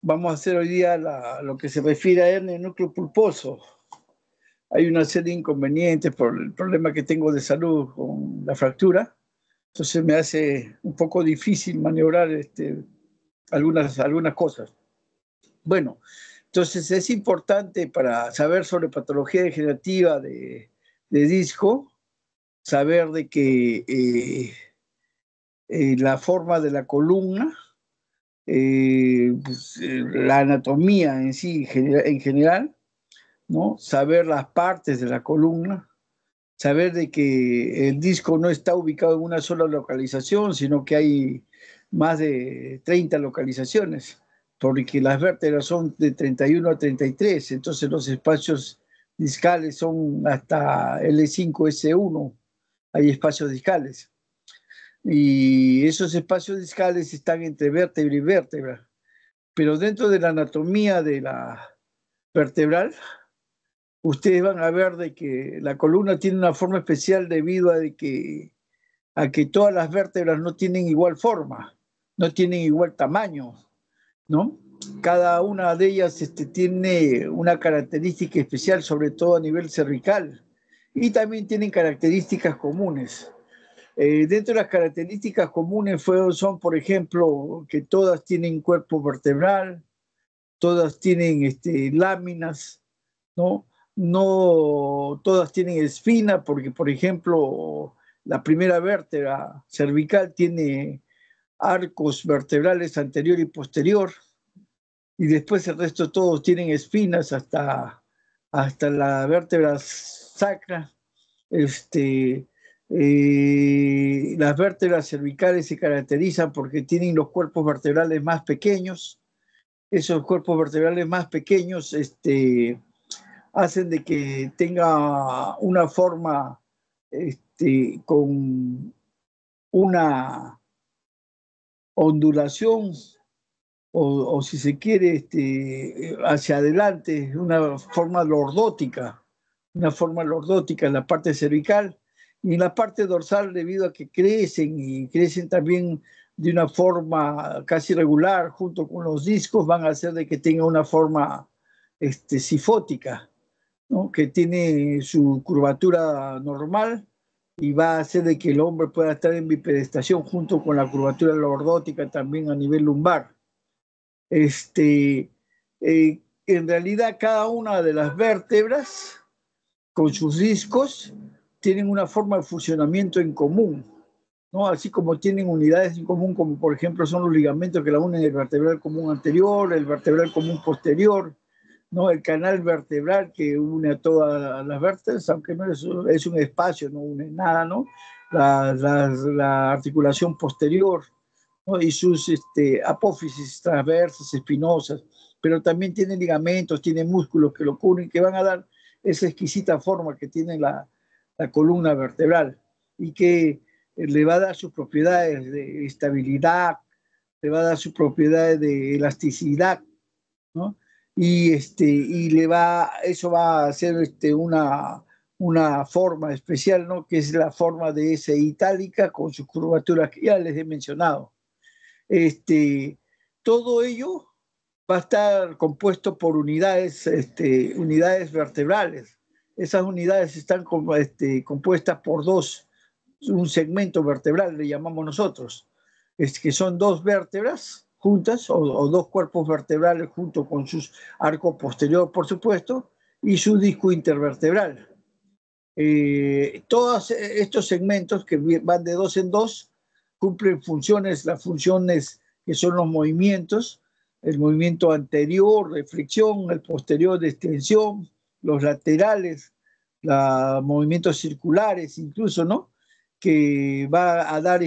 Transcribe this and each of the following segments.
Vamos a hacer hoy día lo que se refiere a hernia de núcleo pulposo. Hay una serie de inconvenientes por el problema que tengo de salud con la fractura. Entonces me hace un poco difícil maniobrar algunas cosas. Bueno, entonces es importante para saber sobre patología degenerativa de disco, saber de que la forma de la columna, la anatomía en sí, en general, ¿no? Saber las partes de la columna, saber de que el disco no está ubicado en una sola localización, sino que hay más de 30 localizaciones, porque las vértebras son de 31 a 33, entonces los espacios discales son hasta L5, S1, hay espacios discales. Y esos espacios discales están entre vértebra y vértebra, pero dentro de la anatomía de la vertebral, ustedes van a ver de que la columna tiene una forma especial debido a que todas las vértebras no tienen igual forma, no tienen igual tamaño, ¿no? Cada una de ellas tiene una característica especial, sobre todo a nivel cervical, y también tienen características comunes. Dentro de las características comunes son, por ejemplo, que todas tienen cuerpo vertebral, todas tienen láminas, ¿no? No todas tienen espina, porque, por ejemplo, la primera vértebra cervical tiene arcos vertebrales anterior y posterior, y después el resto todos tienen espinas hasta la vértebra sacra. Las vértebras cervicales se caracterizan porque tienen los cuerpos vertebrales más pequeños. Esos cuerpos vertebrales más pequeños hacen de que tenga una forma con una ondulación o si se quiere hacia adelante, una forma lordótica en la parte cervical y en la parte dorsal debido a que crecen y crecen también de una forma casi regular junto con los discos, van a hacer de que tenga una forma sifótica, ¿no? Que tiene su curvatura normal y va a hacer de que el hombre pueda estar en bipedestación junto con la curvatura lordótica también a nivel lumbar. En realidad cada una de las vértebras con sus discos tienen una forma de funcionamiento en común, ¿no? Así como tienen unidades en común, como por ejemplo son los ligamentos que la unen el vertebral común anterior, el vertebral común posterior, ¿no? El canal vertebral que une a todas las vértebras, aunque no es un espacio, no une nada, ¿no? La articulación posterior, ¿no? Y sus apófisis transversas, espinosas, pero también tiene ligamentos, tiene músculos que lo cubren, que van a dar esa exquisita forma que tiene la columna vertebral y que le va a dar sus propiedades de estabilidad, le va a dar sus propiedades de elasticidad, ¿no? Eso va a hacer una forma especial, ¿no? Que es la forma de S itálica con sus curvaturas que ya les he mencionado. Este, Todo ello va a estar compuesto por unidades vertebrales. Esas unidades están compuestas por un segmento vertebral, le llamamos nosotros, que son dos vértebras juntas o dos cuerpos vertebrales junto con sus arco posterior, por supuesto, y su disco intervertebral. Todos estos segmentos que van de dos en dos cumplen funciones, las funciones que son los movimientos, el movimiento anterior de flexión, el posterior de extensión, los laterales, los movimientos circulares incluso, ¿no? Que va a dar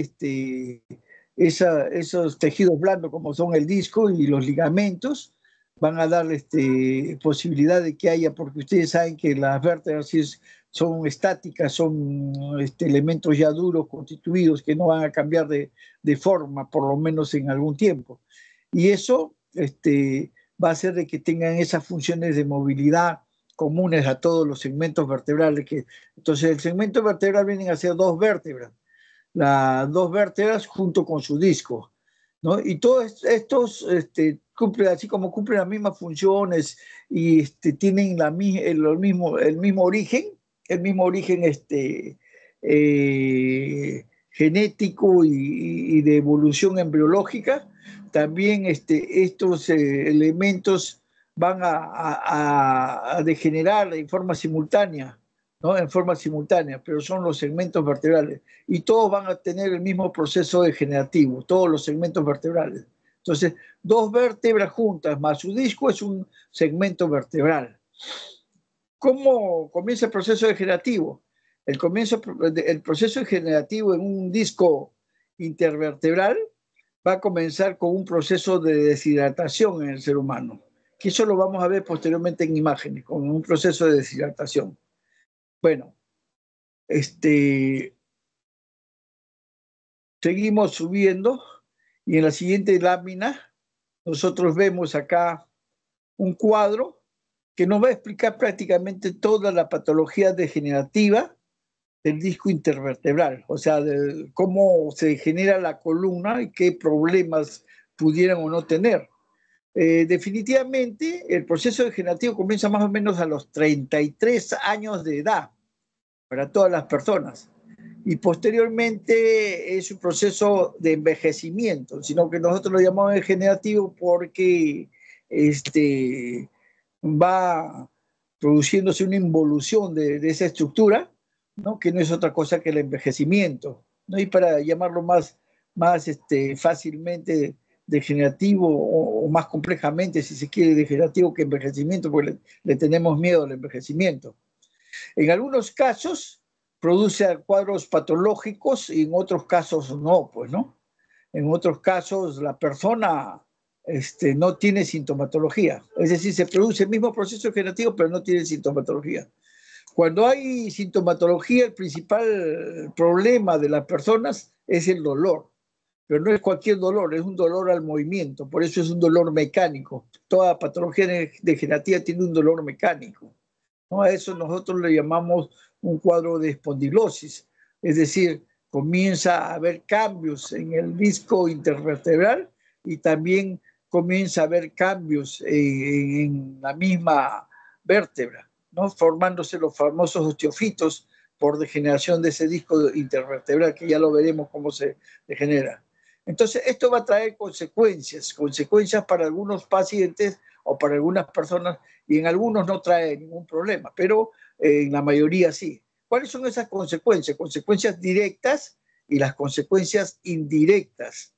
esos tejidos blandos como son el disco y los ligamentos, van a dar posibilidad de que haya, porque ustedes saben que las vértebras son estáticas, son elementos ya duros, constituidos, que no van a cambiar de forma, por lo menos en algún tiempo. Y eso va a hacer de que tengan esas funciones de movilidad comunes a todos los segmentos vertebrales. Entonces, el segmento vertebral vienen a ser dos vértebras, las dos vértebras junto con su disco, ¿no? Y todos estos así como cumplen las mismas funciones y tienen el mismo origen genético y de evolución embriológica, también estos elementos van a degenerar en forma simultánea, ¿no? En forma simultánea, pero son los segmentos vertebrales. Y todos van a tener el mismo proceso degenerativo, todos los segmentos vertebrales. Entonces, dos vértebras juntas más su disco es un segmento vertebral. ¿Cómo comienza el proceso degenerativo? El proceso degenerativo en un disco intervertebral va a comenzar con un proceso de deshidratación en el ser humano, que eso lo vamos a ver posteriormente en imágenes, con un proceso de deshidratación. Bueno, seguimos subiendo y en la siguiente lámina nosotros vemos acá un cuadro que nos va a explicar prácticamente toda la patología degenerativa del disco intervertebral, o sea, de cómo se genera la columna y qué problemas pudieran o no tener. Definitivamente, el proceso degenerativo comienza más o menos a los 33 años de edad para todas las personas. Y posteriormente es un proceso de envejecimiento, sino que nosotros lo llamamos degenerativo porque va produciéndose una involución de esa estructura, ¿no? Que no es otra cosa que el envejecimiento, ¿no? Y para llamarlo más fácilmente degenerativo o más complejamente, si se quiere, degenerativo que envejecimiento, porque le tenemos miedo al envejecimiento. En algunos casos produce cuadros patológicos y en otros casos no, pues, ¿no? En otros casos la persona no tiene sintomatología. Es decir, se produce el mismo proceso degenerativo, pero no tiene sintomatología. Cuando hay sintomatología, el principal problema de las personas es el dolor. Pero no es cualquier dolor, es un dolor al movimiento. Por eso es un dolor mecánico. Toda patología degenerativa tiene un dolor mecánico, ¿no? A eso nosotros le llamamos un cuadro de espondilosis. Es decir, comienza a haber cambios en el disco intervertebral y también comienza a haber cambios en la misma vértebra, ¿no? Formándose los famosos osteofitos por degeneración de ese disco intervertebral, que ya lo veremos cómo se degenera. Entonces, esto va a traer consecuencias para algunos pacientes o para algunas personas, y en algunos no trae ningún problema, pero en la mayoría sí. ¿Cuáles son esas consecuencias? Consecuencias directas y las consecuencias indirectas,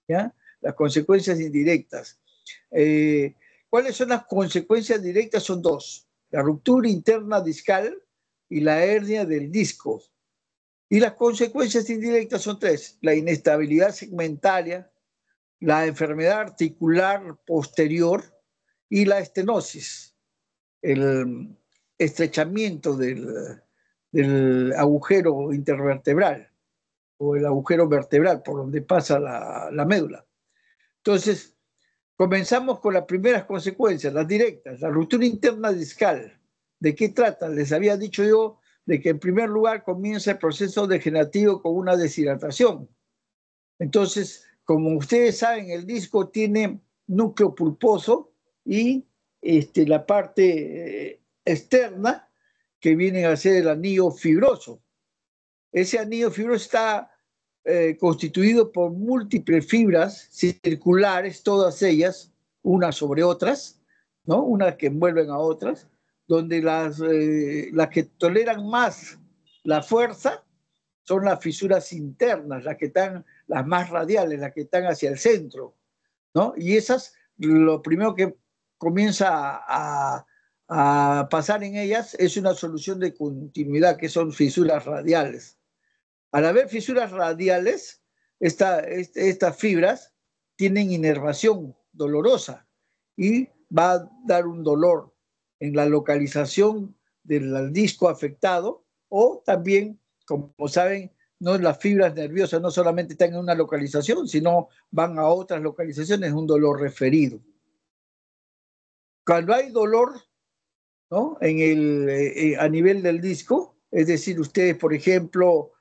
¿ya? Las consecuencias indirectas. ¿Cuáles son las consecuencias directas? Son dos: la ruptura interna discal y la hernia del disco. Y las consecuencias indirectas son tres: la inestabilidad segmentaria, la enfermedad articular posterior y la estenosis, el estrechamiento del agujero intervertebral o el agujero vertebral por donde pasa la médula. Entonces, comenzamos con las primeras consecuencias, las directas, la ruptura interna discal. ¿De qué trata? Les había dicho yo de que en primer lugar comienza el proceso degenerativo con una deshidratación. Entonces, como ustedes saben, el disco tiene núcleo pulposo y la parte externa, que viene a ser el anillo fibroso. Ese anillo fibroso está constituido por múltiples fibras circulares, todas ellas, unas sobre otras, ¿no? Unas que envuelven a otras, donde las que toleran más la fuerza son las fisuras internas, las que están, las más radiales, las que están hacia el centro, ¿no? Y esas, lo primero que comienza a pasar en ellas es una solución de continuidad, que son fisuras radiales. Al haber fisuras radiales, estas fibras tienen inervación dolorosa y va a dar un dolor en la localización del disco afectado, o también, como saben, no, las fibras nerviosas no solamente están en una localización, sino van a otras localizaciones, un dolor referido. Cuando hay dolor, ¿no? A nivel del disco, es decir, ustedes, por ejemplo,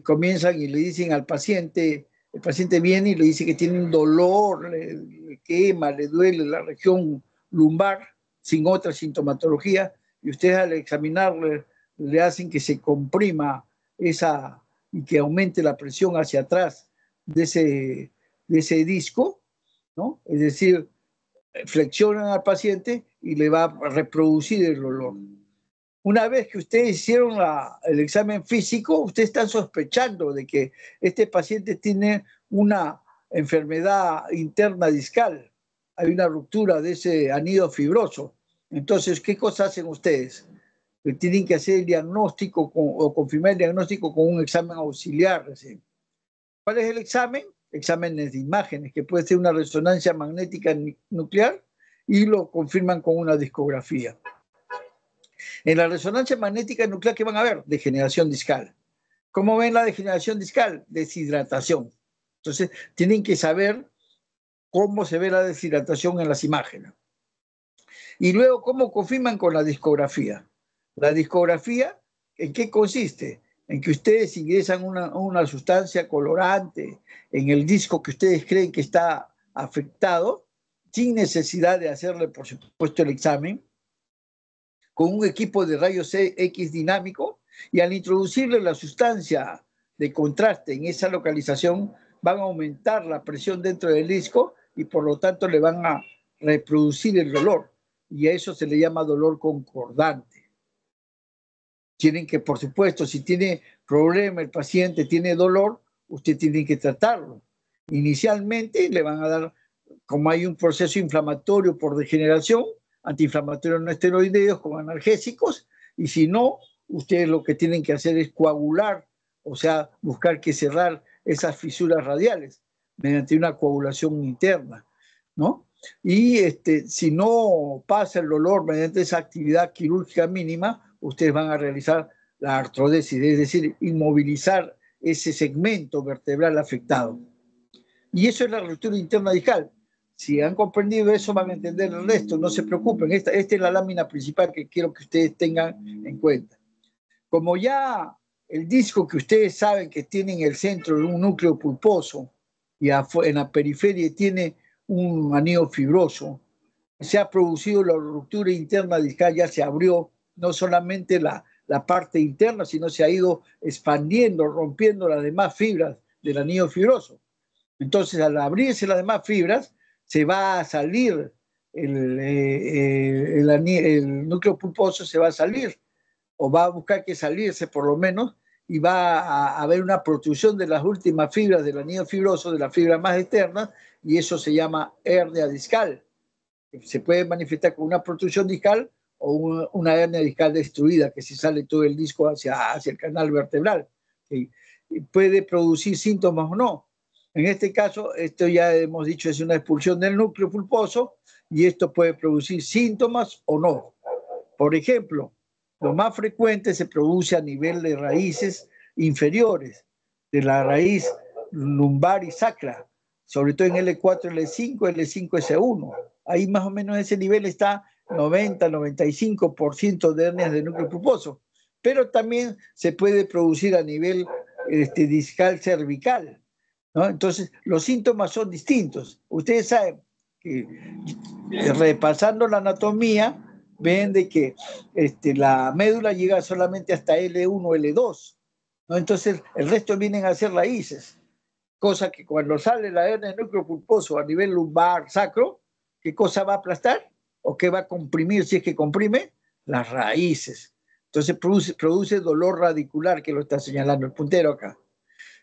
comienzan y le dicen al paciente, el paciente viene y le dice que tiene un dolor, le quema, le duele la región lumbar, sin otra sintomatología, y ustedes al examinarle le hacen que se comprima esa y que aumente la presión hacia atrás de ese disco, ¿no? Es decir, flexionan al paciente y le va a reproducir el dolor. Una vez que ustedes hicieron el examen físico, ustedes están sospechando de que este paciente tiene una enfermedad interna discal. Hay una ruptura de ese anillo fibroso. Entonces, ¿qué cosas hacen ustedes? Tienen que hacer el diagnóstico o confirmar el diagnóstico con un examen auxiliar. ¿Sí? ¿Cuál es el examen? Exámenes de imágenes, que puede ser una resonancia magnética nuclear y lo confirman con una discografía. En la resonancia magnética nuclear, ¿qué van a ver? Degeneración discal. ¿Cómo ven la degeneración discal? Deshidratación. Entonces, tienen que saber cómo se ve la deshidratación en las imágenes. Y luego, ¿cómo confirman con la discografía? La discografía, ¿en qué consiste? En que ustedes ingresan una sustancia colorante en el disco que ustedes creen que está afectado, sin necesidad de hacerle, por supuesto, el examen, con un equipo de rayos X dinámico, y al introducirle la sustancia de contraste en esa localización, van a aumentar la presión dentro del disco y por lo tanto le van a reproducir el dolor. Y a eso se le llama dolor concordante. Tienen que, por supuesto, si tiene problema el paciente, tiene dolor, usted tiene que tratarlo. Inicialmente le van a dar, como hay un proceso inflamatorio por degeneración, antiinflamatorios no esteroideos con analgésicos, y si no, ustedes lo que tienen que hacer es coagular, o sea, buscar que cerrar esas fisuras radiales mediante una coagulación interna, ¿no? Y si no pasa el dolor mediante esa actividad quirúrgica mínima, ustedes van a realizar la artrodesis, es decir, inmovilizar ese segmento vertebral afectado. Y eso es la ruptura interna discal. Si han comprendido eso, van a entender el resto, no se preocupen. Esta es la lámina principal que quiero que ustedes tengan en cuenta. Como ya el disco que ustedes saben que tiene en el centro de un núcleo pulposo y en la periferia tiene un anillo fibroso, se ha producido la ruptura interna discal, ya se abrió no solamente la parte interna, sino se ha ido expandiendo, rompiendo las demás fibras del anillo fibroso. Entonces, al abrirse las demás fibras, se va a salir el núcleo pulposo, se va a salir, o va a buscar que salirse por lo menos, y va a haber una protrusión de las últimas fibras del anillo fibroso, de la fibra más externa, y eso se llama hernia discal. Se puede manifestar con una protrusión discal o una hernia discal destruida, que se sale todo el disco hacia el canal vertebral. ¿Sí? Y puede producir síntomas o no. En este caso, esto ya hemos dicho, es una expulsión del núcleo pulposo y esto puede producir síntomas o no. Por ejemplo, lo más frecuente se produce a nivel de raíces inferiores, de la raíz lumbar y sacra, sobre todo en L4, L5, L5, S1. Ahí más o menos ese nivel está 90-95% de hernias de núcleo pulposo. Pero también se puede producir a nivel discal cervical, ¿no? Entonces, los síntomas son distintos. Ustedes saben que repasando la anatomía, ven de que la médula llega solamente hasta L1, L2, ¿no? Entonces, el resto vienen a ser raíces, cosa que cuando sale la hernia de núcleo pulposo a nivel lumbar, sacro, ¿qué cosa va a aplastar? ¿O qué va a comprimir si es que comprime? Las raíces. Entonces produce dolor radicular, que lo está señalando el puntero acá,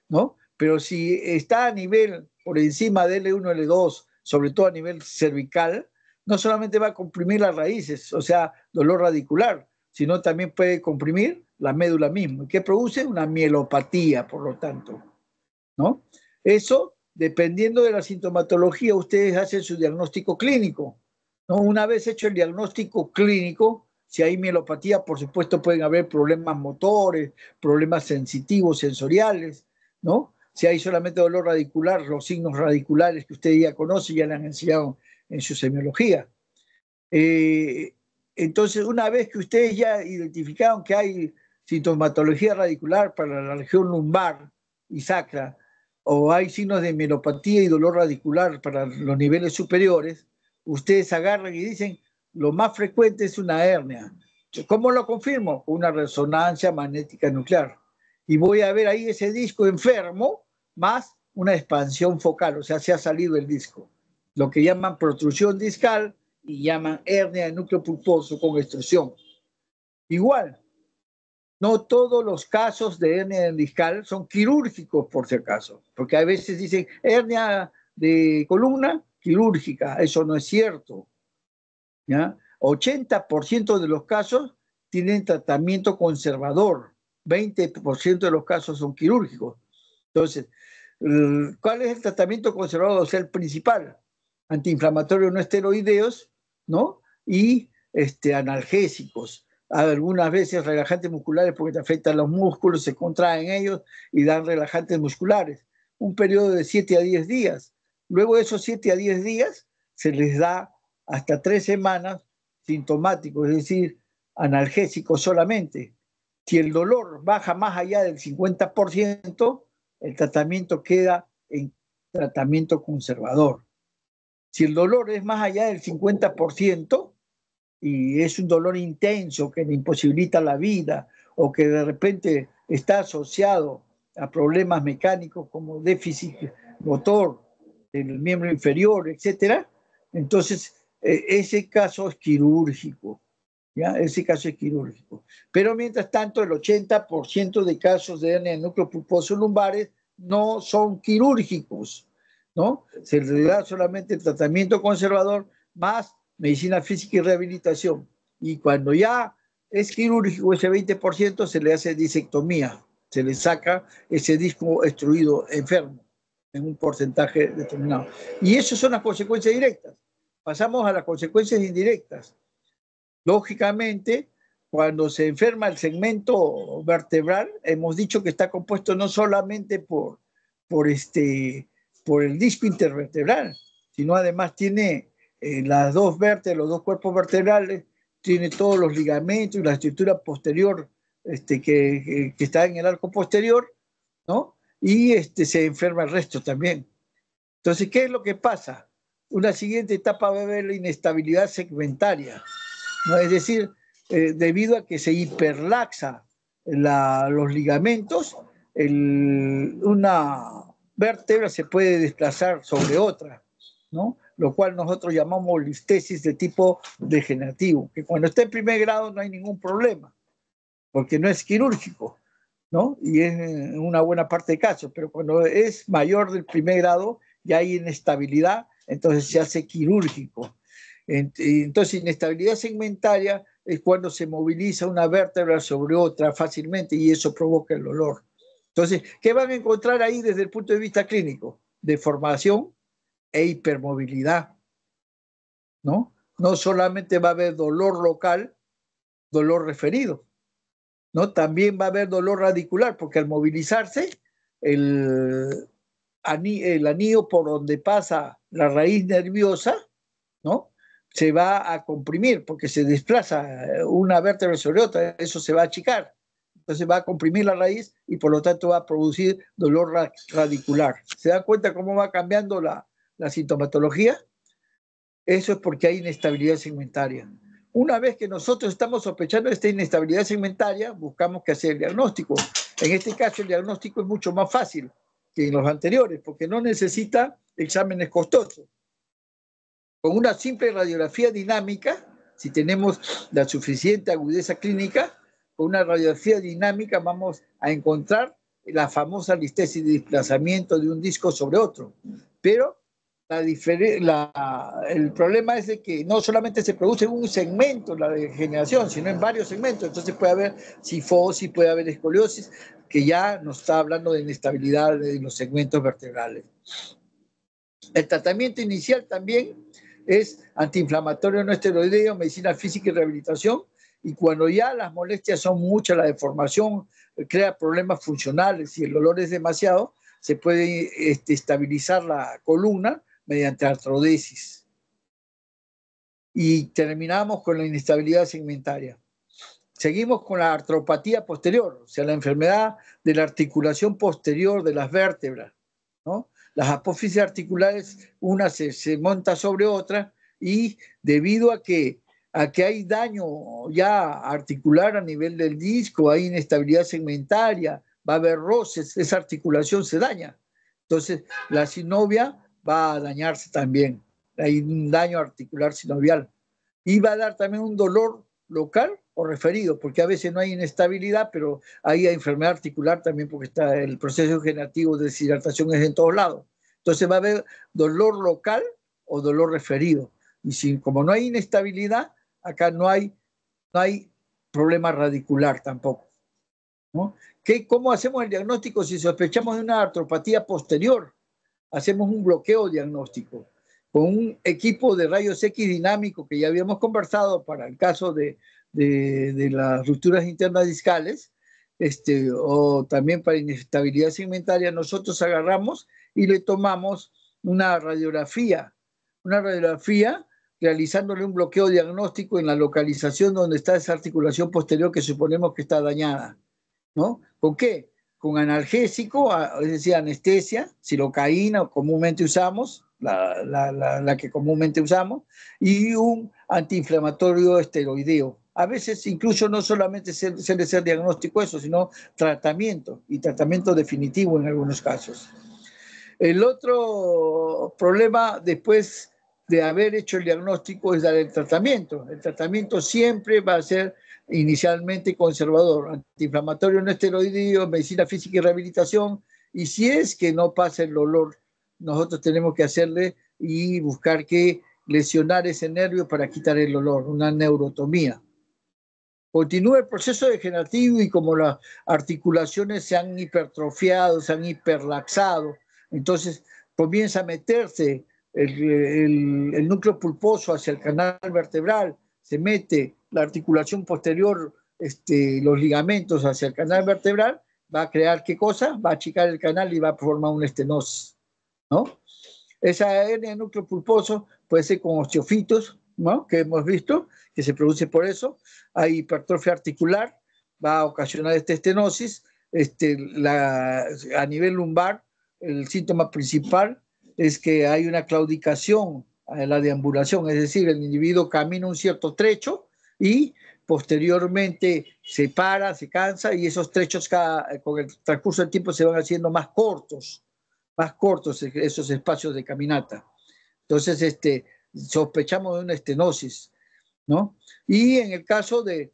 ¿no? Pero si está a nivel por encima de L1, L2, sobre todo a nivel cervical, no solamente va a comprimir las raíces, o sea, dolor radicular, sino también puede comprimir la médula misma, que produce una mielopatía, por lo tanto, ¿no? Eso, dependiendo de la sintomatología, ustedes hacen su diagnóstico clínico, ¿no? Una vez hecho el diagnóstico clínico, si hay mielopatía, por supuesto pueden haber problemas motores, problemas sensitivos, sensoriales, ¿no? Si hay solamente dolor radicular, los signos radiculares que usted ya conoce, ya le han enseñado en su semiología. Entonces, una vez que ustedes ya identificaron que hay sintomatología radicular para la región lumbar y sacra, o hay signos de mielopatía y dolor radicular para los niveles superiores, ustedes agarran y dicen, lo más frecuente es una hernia. ¿Cómo lo confirmo? Una resonancia magnética nuclear. Y voy a ver ahí ese disco enfermo más una expansión focal, o sea, se ha salido el disco. Lo que llaman protrusión discal y llaman hernia de núcleo pulposo con extrusión. Igual, no todos los casos de hernia discal son quirúrgicos, por si acaso, porque a veces dicen hernia de columna quirúrgica, eso no es cierto. ¿Ya? 80% de los casos tienen tratamiento conservador, 20% de los casos son quirúrgicos. Entonces, ¿cuál es el tratamiento conservador? O sea, el principal, antiinflamatorios no esteroideos, ¿no? Y analgésicos. Algunas veces relajantes musculares porque te afectan los músculos, se contraen ellos y dan relajantes musculares. Un periodo de 7 a 10 días. Luego de esos 7 a 10 días se les da hasta 3 semanas sintomáticos, es decir, analgésicos solamente. Si el dolor baja más allá del 50%, el tratamiento queda en tratamiento conservador. Si el dolor es más allá del 50% y es un dolor intenso que le imposibilita la vida o que de repente está asociado a problemas mecánicos como déficit motor del miembro inferior, etcétera, entonces ese caso es quirúrgico. ¿Ya? Ese caso es quirúrgico. Pero mientras tanto, el 80% de casos de hernia de núcleo pulposo lumbares no son quirúrgicos, ¿no? Se le da solamente el tratamiento conservador más medicina física y rehabilitación. Y cuando ya es quirúrgico, ese 20% se le hace disectomía, se le saca ese disco extruido enfermo en un porcentaje determinado. Y esas son las consecuencias directas. Pasamos a las consecuencias indirectas. Lógicamente, cuando se enferma el segmento vertebral, hemos dicho que está compuesto no solamente por, por el disco intervertebral, sino además tiene las dos vértebras, los dos cuerpos vertebrales, tiene todos los ligamentos y la estructura posterior que está en el arco posterior, ¿no? Y se enferma el resto también. Entonces, ¿qué es lo que pasa? Una siguiente etapa va a haber la inestabilidad segmentaria, ¿no? Es decir, debido a que se hiperlaxa los ligamentos, una vértebra se puede desplazar sobre otra, ¿no? Lo cual nosotros llamamos listesis de tipo degenerativo, que cuando está en primer grado no hay ningún problema, porque no es quirúrgico, ¿no? Y es en una buena parte de casos, pero cuando es mayor del primer grado ya hay inestabilidad, entonces se hace quirúrgico. Entonces, inestabilidad segmentaria es cuando se moviliza una vértebra sobre otra fácilmente y eso provoca el dolor. Entonces, ¿qué van a encontrar ahí desde el punto de vista clínico? Deformación e hipermovilidad, ¿no? No solamente va a haber dolor local, dolor referido, ¿no? También va a haber dolor radicular, porque al movilizarse, el, el anillo por donde pasa la raíz nerviosa, ¿no? Se va a comprimir porque se desplaza una vértebra sobre otra, eso se va a achicar. Entonces va a comprimir la raíz y por lo tanto va a producir dolor radicular. ¿Se dan cuenta cómo va cambiando la sintomatología? Eso es porque hay inestabilidad segmentaria. Una vez que nosotros estamos sospechando de esta inestabilidad segmentaria, buscamos que hacer el diagnóstico. En este caso, el diagnóstico es mucho más fácil que en los anteriores, porque no necesita exámenes costosos. Con una simple radiografía dinámica, si tenemos la suficiente agudeza clínica, con una radiografía dinámica vamos a encontrar la famosa listesis de desplazamiento de un disco sobre otro. Pero el problema es de que no solamente se produce en un segmento la degeneración, sino en varios segmentos. Entonces puede haber cifosis, puede haber escoliosis, que ya nos está hablando de inestabilidad de los segmentos vertebrales. El tratamiento inicial también es antiinflamatorio no esteroideo, medicina física y rehabilitación. Y cuando ya las molestias son muchas, la deformación crea problemas funcionales y el dolor es demasiado, se puede estabilizar la columna mediante artrodesis. Y terminamos con la inestabilidad segmentaria. Seguimos con la artropatía posterior, o sea, la enfermedad de la articulación posterior de las vértebras, ¿no? Las apófisis articulares, una se monta sobre otra y debido a que hay daño ya articular a nivel del disco, hay inestabilidad segmentaria, va a haber roces, esa articulación se daña. Entonces, la sinovia va a dañarse también. Hay un daño articular sinovial. Y va a dar también un dolor local o referido, porque a veces no hay inestabilidad, pero hay enfermedad articular también, porque está el proceso generativo de deshidratación es en todos lados. Entonces va a haber dolor local o dolor referido. Y si, como no hay inestabilidad, acá no hay problema radicular tampoco, ¿no? ¿Cómo hacemos el diagnóstico si sospechamos de una artropatía posterior? Hacemos un bloqueo diagnóstico con un equipo de rayos X dinámico que ya habíamos conversado para el caso de las rupturas internas discales, o también para inestabilidad segmentaria. Nosotros agarramos y le tomamos una radiografía realizándole un bloqueo diagnóstico en la localización donde está esa articulación posterior que suponemos que está dañada, ¿no? ¿Con qué? Con analgésico, es decir, anestesia, silocaína, comúnmente usamos, la que comúnmente usamos, y un antiinflamatorio esteroideo. A veces incluso no solamente suele ser diagnóstico eso, sino tratamiento, y tratamiento definitivo en algunos casos. El otro problema después de haber hecho el diagnóstico es dar el tratamiento. El tratamiento siempre va a ser inicialmente conservador, antiinflamatorio no esteroideo, medicina física y rehabilitación, y si es que no pasa el dolor, nosotros tenemos que hacerle y buscar que lesionar ese nervio para quitar el dolor, una neurotomía. Continúa el proceso degenerativo y como las articulaciones se han hipertrofiado, se han hiperlaxado, entonces comienza a meterse el núcleo pulposo hacia el canal vertebral, se mete la articulación posterior, los ligamentos hacia el canal vertebral, va a crear ¿qué cosa? Va a achicar el canal y va a formar una estenosis, ¿no? Esa hernia de núcleo pulposo puede ser con osteofitos, ¿no? Que hemos visto, que se produce por eso. Hay hipertrofia articular, va a ocasionar esta estenosis. A nivel lumbar, el síntoma principal es que hay una claudicación en la deambulación, es decir, el individuo camina un cierto trecho y posteriormente se para, se cansa y esos trechos con el transcurso del tiempo se van haciendo más cortos esos espacios de caminata. Entonces, sospechamos de una estenosis, ¿no? Y en el caso ese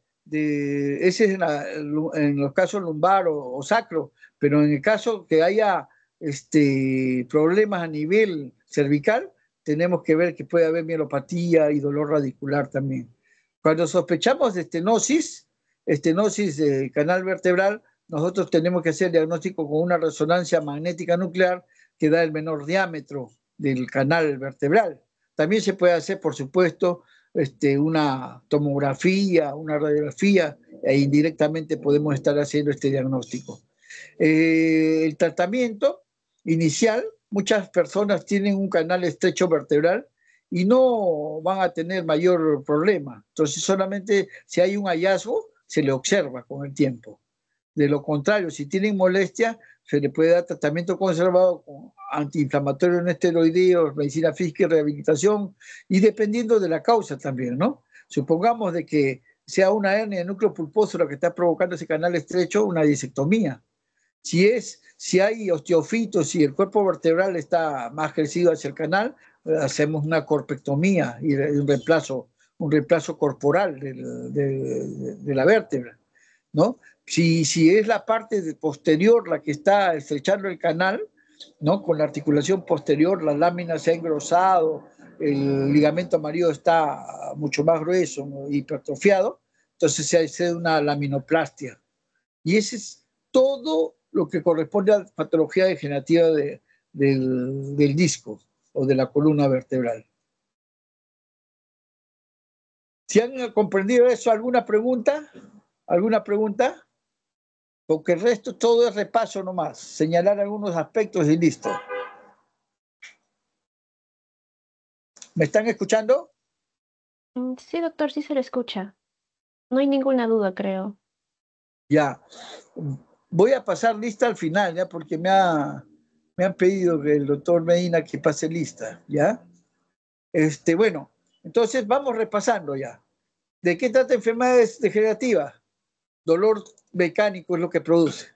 es en los casos lumbar o sacro, pero en el caso que haya problemas a nivel cervical, tenemos que ver que puede haber mielopatía y dolor radicular también. Cuando sospechamos de estenosis de canal vertebral, nosotros tenemos que hacer diagnóstico con una resonancia magnética nuclear que da el menor diámetro del canal vertebral. También se puede hacer, por supuesto, una tomografía, una radiografía, e indirectamente podemos estar haciendo este diagnóstico. El tratamiento inicial, muchas personas tienen un canal estrecho vertebral y no van a tener mayor problema. Entonces, solamente si hay un hallazgo, se le observa con el tiempo. De lo contrario, si tienen molestia, se le puede dar tratamiento conservado con antiinflamatorio no esteroideo, medicina física y rehabilitación, y dependiendo de la causa también, ¿no? Supongamos de que sea una hernia de núcleo pulposo la que está provocando ese canal estrecho, una disectomía. Si hay osteofitos, si el cuerpo vertebral está más crecido hacia el canal, hacemos una corpectomía y un reemplazo corporal de la vértebra, ¿no? Si es la parte posterior la que está estrechando el canal, ¿no? Con la articulación posterior, la lámina se ha engrosado, el ligamento amarillo está mucho más grueso, ¿no? Hipertrofiado, entonces se hace una laminoplastia. Y ese es todo lo que corresponde a la patología degenerativa del disco o de la columna vertebral. ¿Si han comprendido eso? ¿Alguna pregunta? ¿Alguna pregunta? Porque el resto todo es repaso nomás, señalar algunos aspectos y listo. ¿Me están escuchando? Sí, doctor, sí se le escucha. No hay ninguna duda, creo. Ya. Voy a pasar lista al final, ya, porque me ha Me han pedido que el doctor Medina que pase lista, ¿ya? Bueno, entonces vamos repasando ya. ¿De qué trata enfermedades degenerativas? Dolor mecánico es lo que produce.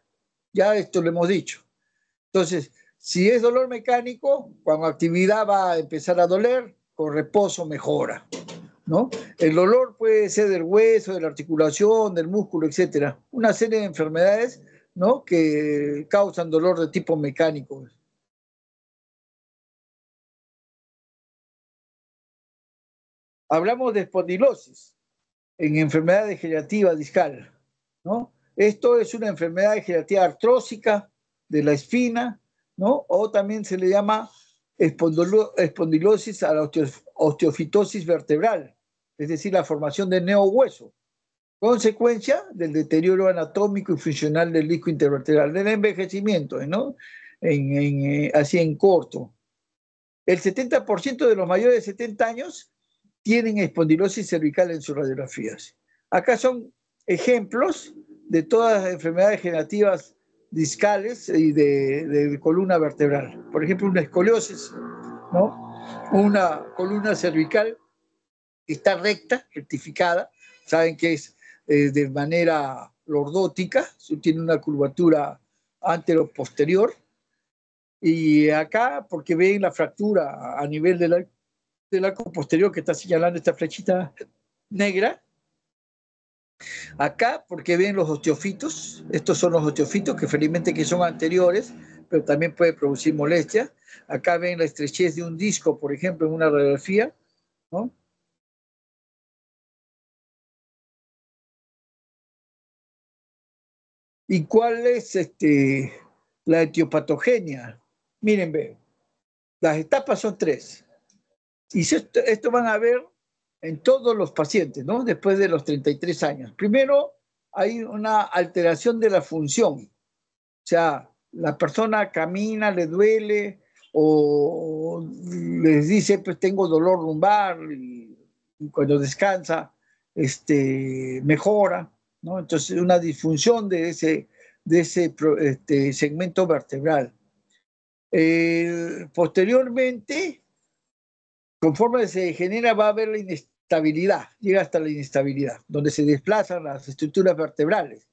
Ya esto lo hemos dicho. Entonces, si es dolor mecánico, cuando actividad va a empezar a doler, con reposo mejora, ¿no? El dolor puede ser del hueso, de la articulación, del músculo, etcétera. Una serie de enfermedades, ¿no?, que causan dolor de tipo mecánico. Hablamos de espondilosis en enfermedad degenerativa discal, ¿no? Esto es una enfermedad degenerativa artrósica de la espina, ¿no? O también se le llama espondilosis a la osteofitosis vertebral, es decir, la formación de neohueso, consecuencia del deterioro anatómico y funcional del disco intervertebral, del envejecimiento, ¿no? Así en corto. El 70% de los mayores de 70 años tienen espondilosis cervical en sus radiografías. Acá son ejemplos de todas las enfermedades degenerativas discales y de columna vertebral. Por ejemplo, una escoliosis, ¿no? Una columna cervical que está recta, rectificada, saben que es de manera lordótica, tiene una curvatura antero-posterior, y acá, porque ven la fractura a nivel del arco posterior que está señalando esta flechita negra. Acá, porque ven los osteofitos, estos son los osteofitos que felizmente que son anteriores, pero también puede producir molestia. Acá ven la estrechez de un disco, por ejemplo, en una radiografía, ¿no? ¿Y cuál es la etiopatogenia? Miren, ve, las etapas son tres. Y esto van a ver en todos los pacientes, ¿no? Después de los 33 años. Primero, hay una alteración de la función. O sea, la persona camina, le duele, o les dice, pues tengo dolor lumbar, y cuando descansa, mejora, ¿no? Entonces, una disfunción de ese segmento vertebral. Posteriormente, conforme se genera, va a haber la inestabilidad, llega hasta la inestabilidad, donde se desplazan las estructuras vertebrales.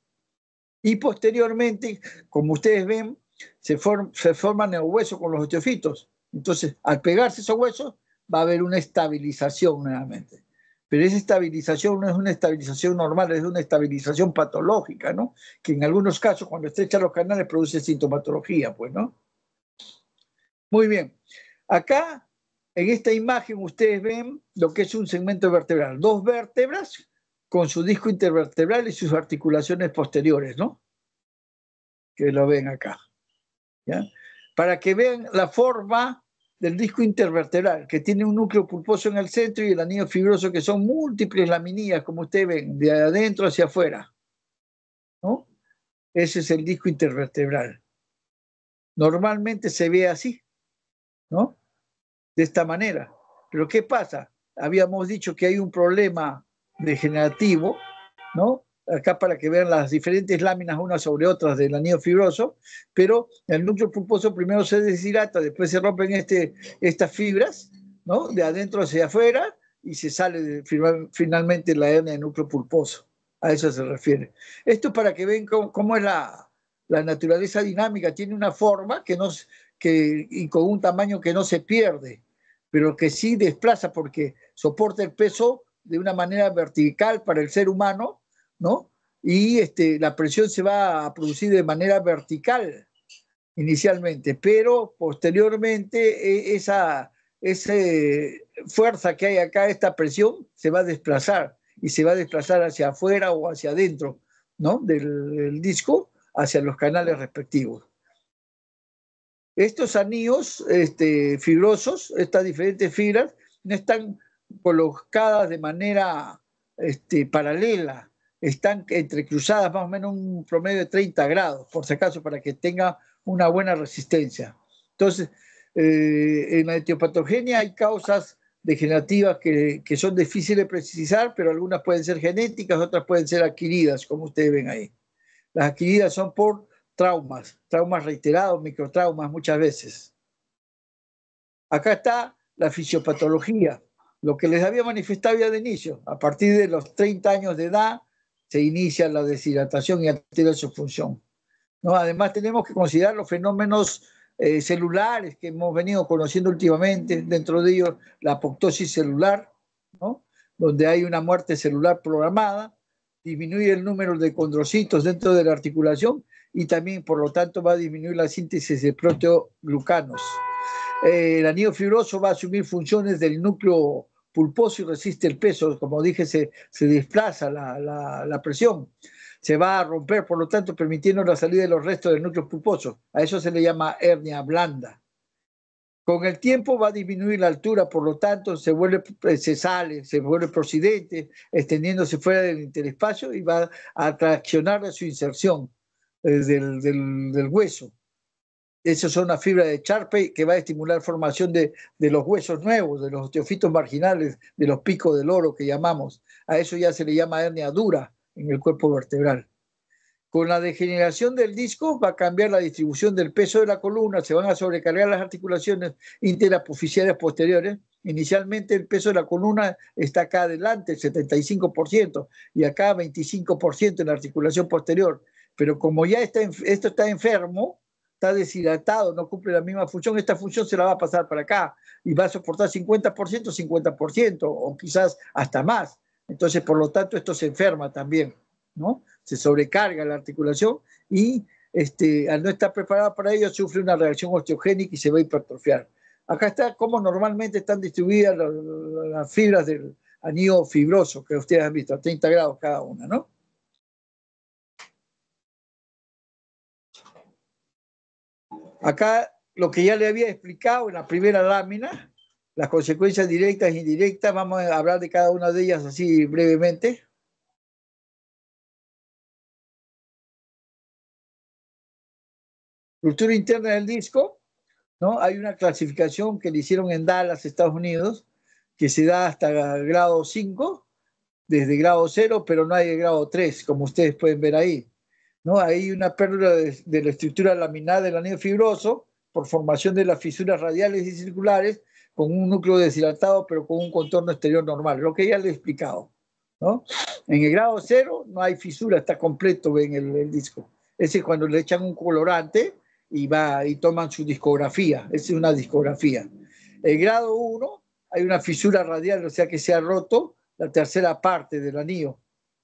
Y posteriormente, como ustedes ven, se forman el hueso con los osteofitos. Entonces, al pegarse esos huesos, va a haber una estabilización nuevamente. Pero esa estabilización no es una estabilización normal, es una estabilización patológica, ¿no? Que en algunos casos, cuando estrechan los canales, produce sintomatología, pues, ¿no? Muy bien. Acá, en esta imagen, ustedes ven lo que es un segmento vertebral. Dos vértebras con su disco intervertebral y sus articulaciones posteriores, ¿no? Que lo ven acá, ¿ya? Para que vean la forma del disco intervertebral, que tiene un núcleo pulposo en el centro y el anillo fibroso, que son múltiples laminillas, como ustedes ven, de adentro hacia afuera, ¿no? Ese es el disco intervertebral. Normalmente se ve así, ¿no? De esta manera. Pero ¿qué pasa? Habíamos dicho que hay un problema degenerativo, ¿no? Acá para que vean las diferentes láminas unas sobre otras del anillo fibroso, pero el núcleo pulposo primero se deshidrata, después se rompen estas fibras, ¿no? De adentro hacia afuera y se sale finalmente la hernia del núcleo pulposo. A eso se refiere. Esto para que vean cómo es la naturaleza dinámica, tiene una forma y con un tamaño que no se pierde, pero que sí desplaza porque soporta el peso de una manera vertical para el ser humano, ¿no? Y la presión se va a producir de manera vertical inicialmente, pero posteriormente esa fuerza que hay acá, esta presión, se va a desplazar y se va a desplazar hacia afuera o hacia adentro, ¿no? Del disco hacia los canales respectivos. Estos anillos fibrosos, estas diferentes fibras, no están colocadas de manera paralela, están entrecruzadas más o menos un promedio de 30 grados, por si acaso, para que tenga una buena resistencia. Entonces, en la etiopatogenia hay causas degenerativas que son difíciles de precisar, pero algunas pueden ser genéticas, otras pueden ser adquiridas, como ustedes ven ahí. Las adquiridas son por traumas reiterados, microtraumas muchas veces. Acá está la fisiopatología, lo que les había manifestado ya de inicio. A partir de los 30 años de edad se inicia la deshidratación y altera su función, ¿no? Además tenemos que considerar los fenómenos celulares que hemos venido conociendo últimamente, dentro de ellos la apoptosis celular, ¿no? Donde hay una muerte celular programada, disminuye el número de condrocitos dentro de la articulación y también, por lo tanto, va a disminuir la síntesis de proteoglucanos. El anillo fibroso va a asumir funciones del núcleo pulposo y resiste el peso. Como dije, se desplaza la presión. Se va a romper, por lo tanto, permitiendo la salida de los restos del núcleo pulposo. A eso se le llama hernia blanda. Con el tiempo va a disminuir la altura, por lo tanto, se vuelve procidente, extendiéndose fuera del interespacio y va a traccionar a su inserción del hueso. Esas son las fibras de Charpey que va a estimular la formación de los huesos nuevos, de los osteofitos marginales, de los picos del oro que llamamos. A eso ya se le llama hernia dura en el cuerpo vertebral. Con la degeneración del disco va a cambiar la distribución del peso de la columna, se van a sobrecargar las articulaciones interapofisiales posteriores. Inicialmente el peso de la columna está acá adelante, el 75%, y acá 25% en la articulación posterior. Pero como ya esto está enfermo, está deshidratado, no cumple la misma función, esta función se la va a pasar para acá y va a soportar 50%, 50% o quizás hasta más. Entonces, por lo tanto, esto se enferma también, ¿no? Se sobrecarga la articulación y al no estar preparada para ello sufre una reacción osteogénica y se va a hipertrofiar. Acá está cómo normalmente están distribuidas las fibras del anillo fibroso que ustedes han visto, a 30 grados cada una, ¿no? Acá lo que ya le había explicado en la primera lámina, las consecuencias directas e indirectas, vamos a hablar de cada una de ellas así brevemente. Estructura interna del disco, ¿no? Hay una clasificación que le hicieron en Dallas, Estados Unidos, que se da hasta grado 5, desde grado 0, pero no hay de grado 3, como ustedes pueden ver ahí, ¿no? Hay una pérdida de la estructura laminar del anillo fibroso por formación de las fisuras radiales y circulares, con un núcleo deshidratado, pero con un contorno exterior normal, lo que ya le he explicado, ¿no? En el grado 0 no hay fisura, está completo en el disco. Ese es cuando le echan un colorante y toman su discografía. Esa es una discografía. El grado 1 hay una fisura radial, o sea que se ha roto la tercera parte del anillo,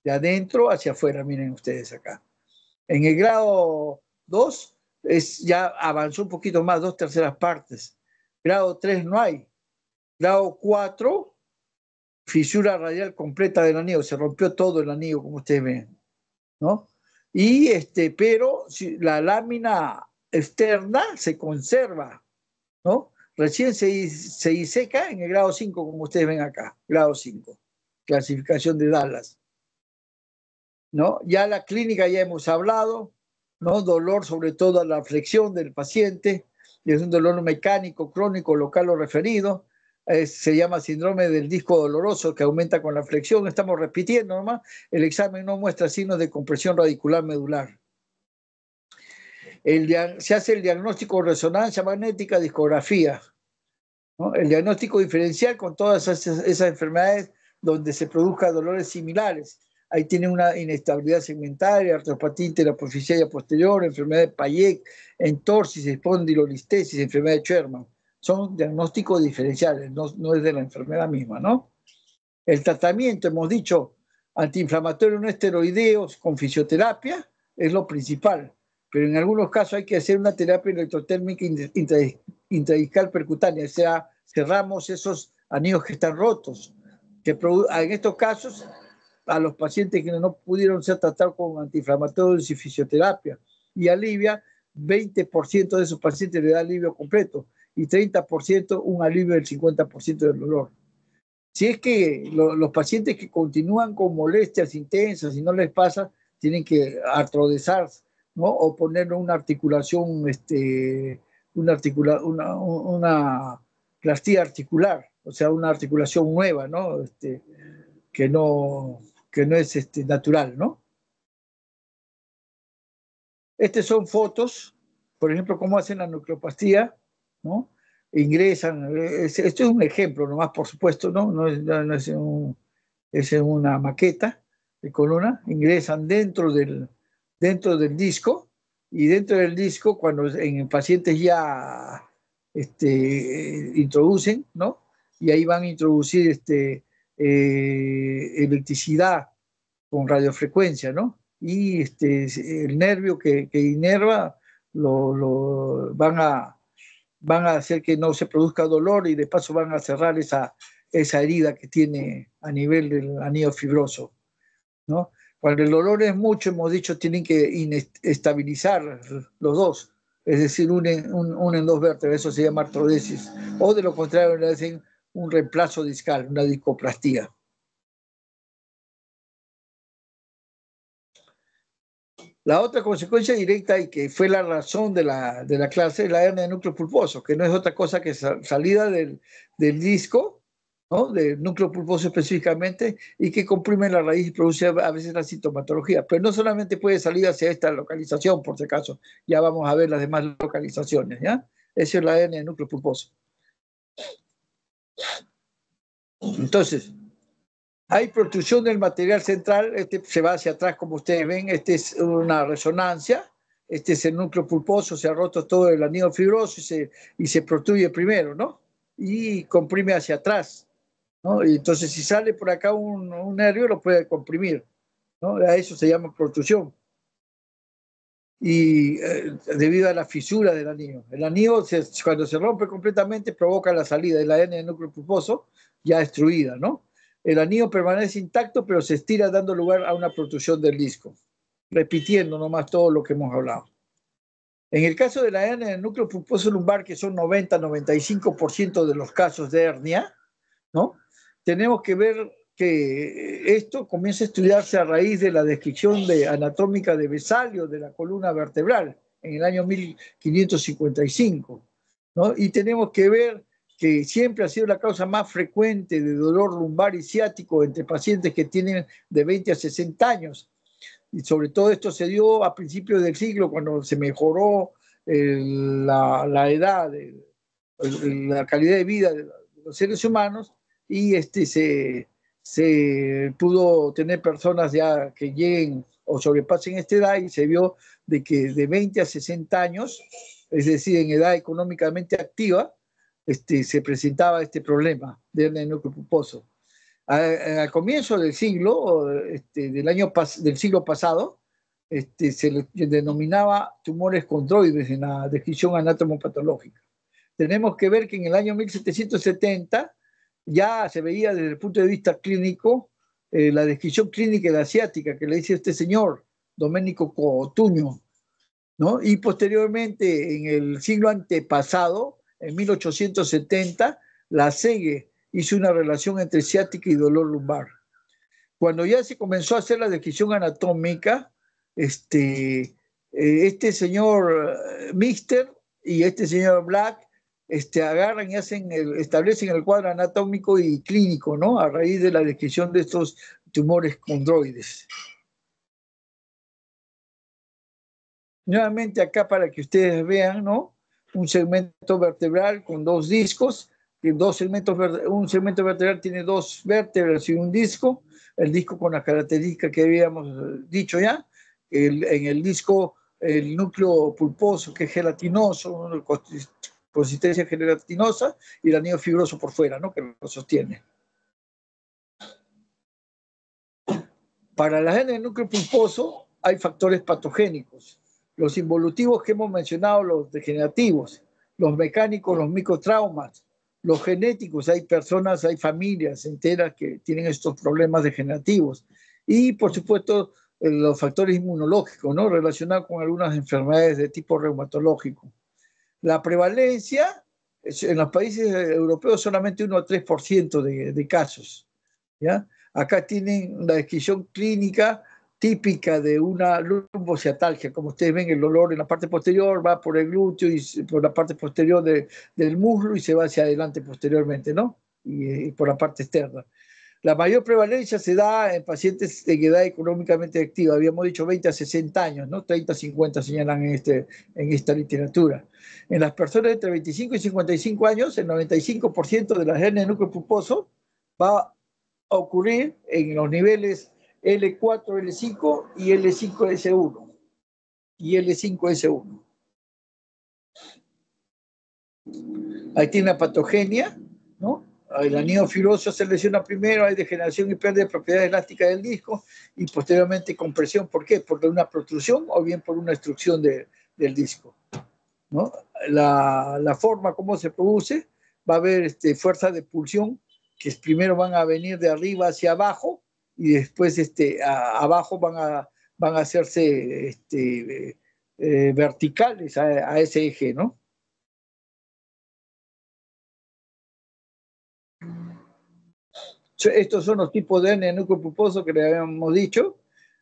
de adentro hacia afuera, miren ustedes acá. En el grado 2 ya avanzó un poquito más, 2/3 partes. Grado 3 no hay. Grado 4, fisura radial completa del anillo, se rompió todo el anillo, como ustedes ven, ¿no? Pero la lámina externa se conserva, ¿no? Recién se diseca en el grado 5, como ustedes ven acá, grado 5, clasificación de Dallas, ¿no? Ya la clínica ya hemos hablado, ¿no? Dolor sobre todo a la flexión del paciente, y es un dolor mecánico, crónico, local o referido. Se llama síndrome del disco doloroso que aumenta con la flexión. Estamos repitiendo nomás. El examen no muestra signos de compresión radicular medular. Se hace el diagnóstico de resonancia magnética, discografía, ¿no? El diagnóstico diferencial con todas esas enfermedades donde se produzcan dolores similares. Ahí tiene una inestabilidad segmentaria, artropatía interapofisiaria posterior, enfermedad de Payet, entorsis, espondilolistesis, enfermedad de Sherman. Son diagnósticos diferenciales, no es de la enfermedad misma, ¿no? El tratamiento, hemos dicho, antiinflamatorio no esteroideos con fisioterapia es lo principal, pero en algunos casos hay que hacer una terapia electrotérmica intradiscal percutánea, o sea, cerramos esos anillos que están rotos. En estos casos, a los pacientes que no pudieron ser tratados con antiinflamatorios y fisioterapia, y alivia, 20% de esos pacientes le da alivio completo y 30% un alivio del 50% del dolor. Si es que los pacientes que continúan con molestias intensas y no les pasa, tienen que artrodesar, ¿no? O ponerle una articulación, una plastía articular, o sea, una articulación nueva, ¿no? Que no, que no es natural, ¿no? Estas son fotos, por ejemplo, cómo hacen la nucleoplastia, ¿no? Ingresan, esto es un ejemplo nomás, por supuesto, ¿no? No es una maqueta de columna, ingresan dentro del disco, y dentro del disco, cuando en pacientes ya introducen, ¿no? Y ahí van a introducir electricidad con radiofrecuencia, ¿no? Y el nervio que inerva van a hacer que no se produzca dolor y de paso van a cerrar esa herida que tiene a nivel del anillo fibroso, ¿no? Cuando el dolor es mucho, hemos dicho, tienen que estabilizar los dos, es decir, unen dos vértebras, eso se llama artrodesis, o de lo contrario le hacen un reemplazo discal, una discoplastía. La otra consecuencia directa y que fue la razón de la clase es la hernia de núcleo pulposo, que no es otra cosa que salida del disco, ¿no? Del núcleo pulposo específicamente, y que comprime la raíz y produce a veces la sintomatología. Pero no solamente puede salir hacia esta localización, por si acaso, ya vamos a ver las demás localizaciones, ¿ya? Esa es la hernia de núcleo pulposo. Entonces, hay protrusión del material central, se va hacia atrás como ustedes ven, es una resonancia, este es el núcleo pulposo, se ha roto todo el anillo fibroso y se protruye primero, ¿no? Y comprime hacia atrás, ¿no? Y entonces si sale por acá un nervio lo puede comprimir, ¿no? A eso se llama protrusión. Y debido a la fisura del anillo. El anillo, cuando se rompe completamente, provoca la salida de la hernia del núcleo pulposo ya destruida, ¿no? El anillo permanece intacto, pero se estira dando lugar a una protrusión del disco, repitiendo nomás todo lo que hemos hablado. En el caso de la hernia del núcleo pulposo lumbar, que son 90-95% de los casos de hernia, ¿no? Tenemos que ver que esto comienza a estudiarse a raíz de la descripción anatómica de Vesalio de la columna vertebral en el año 1555, ¿no? Y tenemos que ver que siempre ha sido la causa más frecuente de dolor lumbar y ciático entre pacientes que tienen de 20 a 60 años. Y sobre todo esto se dio a principios del siglo, cuando se mejoró la edad, la calidad de vida de los seres humanos, y se pudo tener personas ya que lleguen o sobrepasen esta edad, y se vio de que de 20 a 60 años, es decir, en edad económicamente activa, se presentaba este problema de hernia de núcleo pulposo. Al comienzo del siglo, del siglo pasado, se le denominaba tumores condroides en la descripción anatomopatológica. Tenemos que ver que en el año 1770 ya se veía desde el punto de vista clínico la descripción clínica de la asiática que le dice este señor, Domenico Cotuño, ¿no? Y posteriormente, en el siglo antepasado, en 1870, la Segue hizo una relación entre ciática y dolor lumbar. Cuando ya se comenzó a hacer la descripción anatómica, este señor Mister y este señor Black agarran y establecen el cuadro anatómico y clínico, ¿no? A raíz de la descripción de estos tumores condroides. Nuevamente acá para que ustedes vean, ¿no? Un segmento vertebral con dos discos, un segmento vertebral tiene dos vértebras y un disco, el disco con las características que habíamos dicho ya, en el disco el núcleo pulposo que es gelatinoso, consistencia gelatinosa, y el anillo fibroso por fuera, ¿no? Que lo sostiene. Para la hernia del núcleo pulposo hay factores patogénicos. Los involutivos que hemos mencionado, los degenerativos, los mecánicos, los microtraumas, los genéticos, hay personas, hay familias enteras que tienen estos problemas degenerativos. Y, por supuesto, los factores inmunológicos, ¿no? Relacionados con algunas enfermedades de tipo reumatológico. La prevalencia en los países europeos solamente 1 a 3% de casos, ¿ya? Acá tienen la descripción clínica típica de una lumbociatalgia. Como ustedes ven, el dolor en la parte posterior va por el glúteo y por la parte posterior del muslo y se va hacia adelante posteriormente, ¿no? Y por la parte externa. La mayor prevalencia se da en pacientes de edad económicamente activa. Habíamos dicho 20 a 60 años, ¿no? 30 a 50 señalan en esta literatura. En las personas entre 25 y 55 años, el 95% de las hernias de núcleo pulposo va a ocurrir en los niveles L4, L5 y L5S1. Y L5S1. Ahí tiene la patogenia, ¿no? El anillo fibroso se lesiona primero, hay degeneración y pérdida de propiedades elásticas del disco y posteriormente compresión. ¿Por qué? Por una protrusión o bien por una obstrucción del disco, ¿no? La forma como se produce, va a haber fuerza de pulsión, que primero van a venir de arriba hacia abajo y después abajo van a hacerse verticales a ese eje, ¿no? Estos son los tipos de hernia de núcleo pulposo que le habíamos dicho.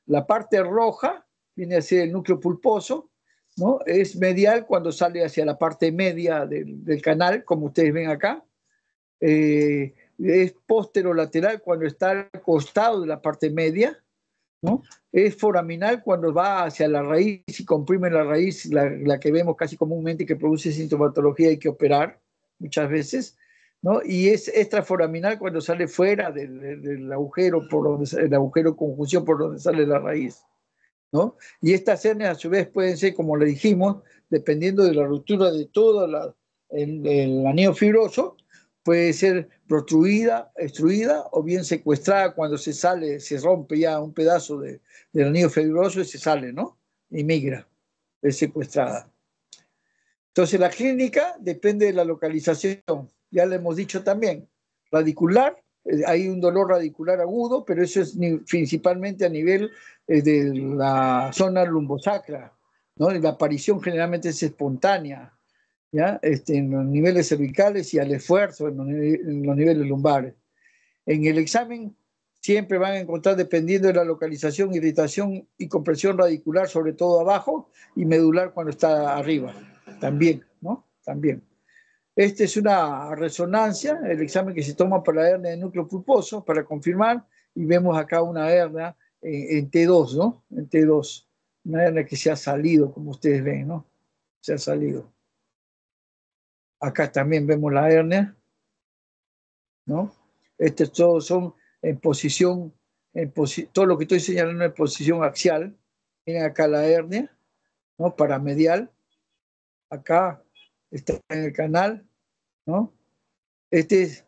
La parte roja viene a ser el núcleo pulposo, ¿no? Es medial cuando sale hacia la parte media del canal, como ustedes ven acá. Es posterolateral cuando está al costado de la parte media, ¿no? Es foraminal cuando va hacia la raíz y comprime la raíz, la que vemos casi comúnmente que produce sintomatología y hay que operar muchas veces, ¿no? Y es extraforaminal cuando sale fuera del agujero, el agujero de conjunción por donde sale la raíz, ¿no? Y estas hernias a su vez pueden ser, como le dijimos, dependiendo de la ruptura de todo el anillo fibroso, puede ser protruida, extruida o bien secuestrada cuando se sale, se rompe ya un pedazo del anillo fibroso y se sale, ¿no? Y migra, es secuestrada. Entonces la clínica depende de la localización, ya le hemos dicho también, radicular, hay un dolor radicular agudo, pero eso es principalmente a nivel de la zona lumbosacra, ¿no? Y la aparición generalmente es espontánea, ¿ya? En los niveles cervicales y al esfuerzo en los niveles lumbares. En el examen siempre van a encontrar, dependiendo de la localización, irritación y compresión radicular, sobre todo abajo, y medular cuando está arriba, también, ¿no? También. Esta es una resonancia, el examen que se toma para la hernia de núcleo pulposo, para confirmar, y vemos acá una hernia en T2, ¿no? En T2, una hernia que se ha salido, como ustedes ven, ¿no? Se ha salido. Acá también vemos la hernia, ¿no? Estos todos son en posición, todo lo que estoy señalando en posición axial. Miren acá la hernia, ¿no? Paramedial. Acá está en el canal, ¿no? Este es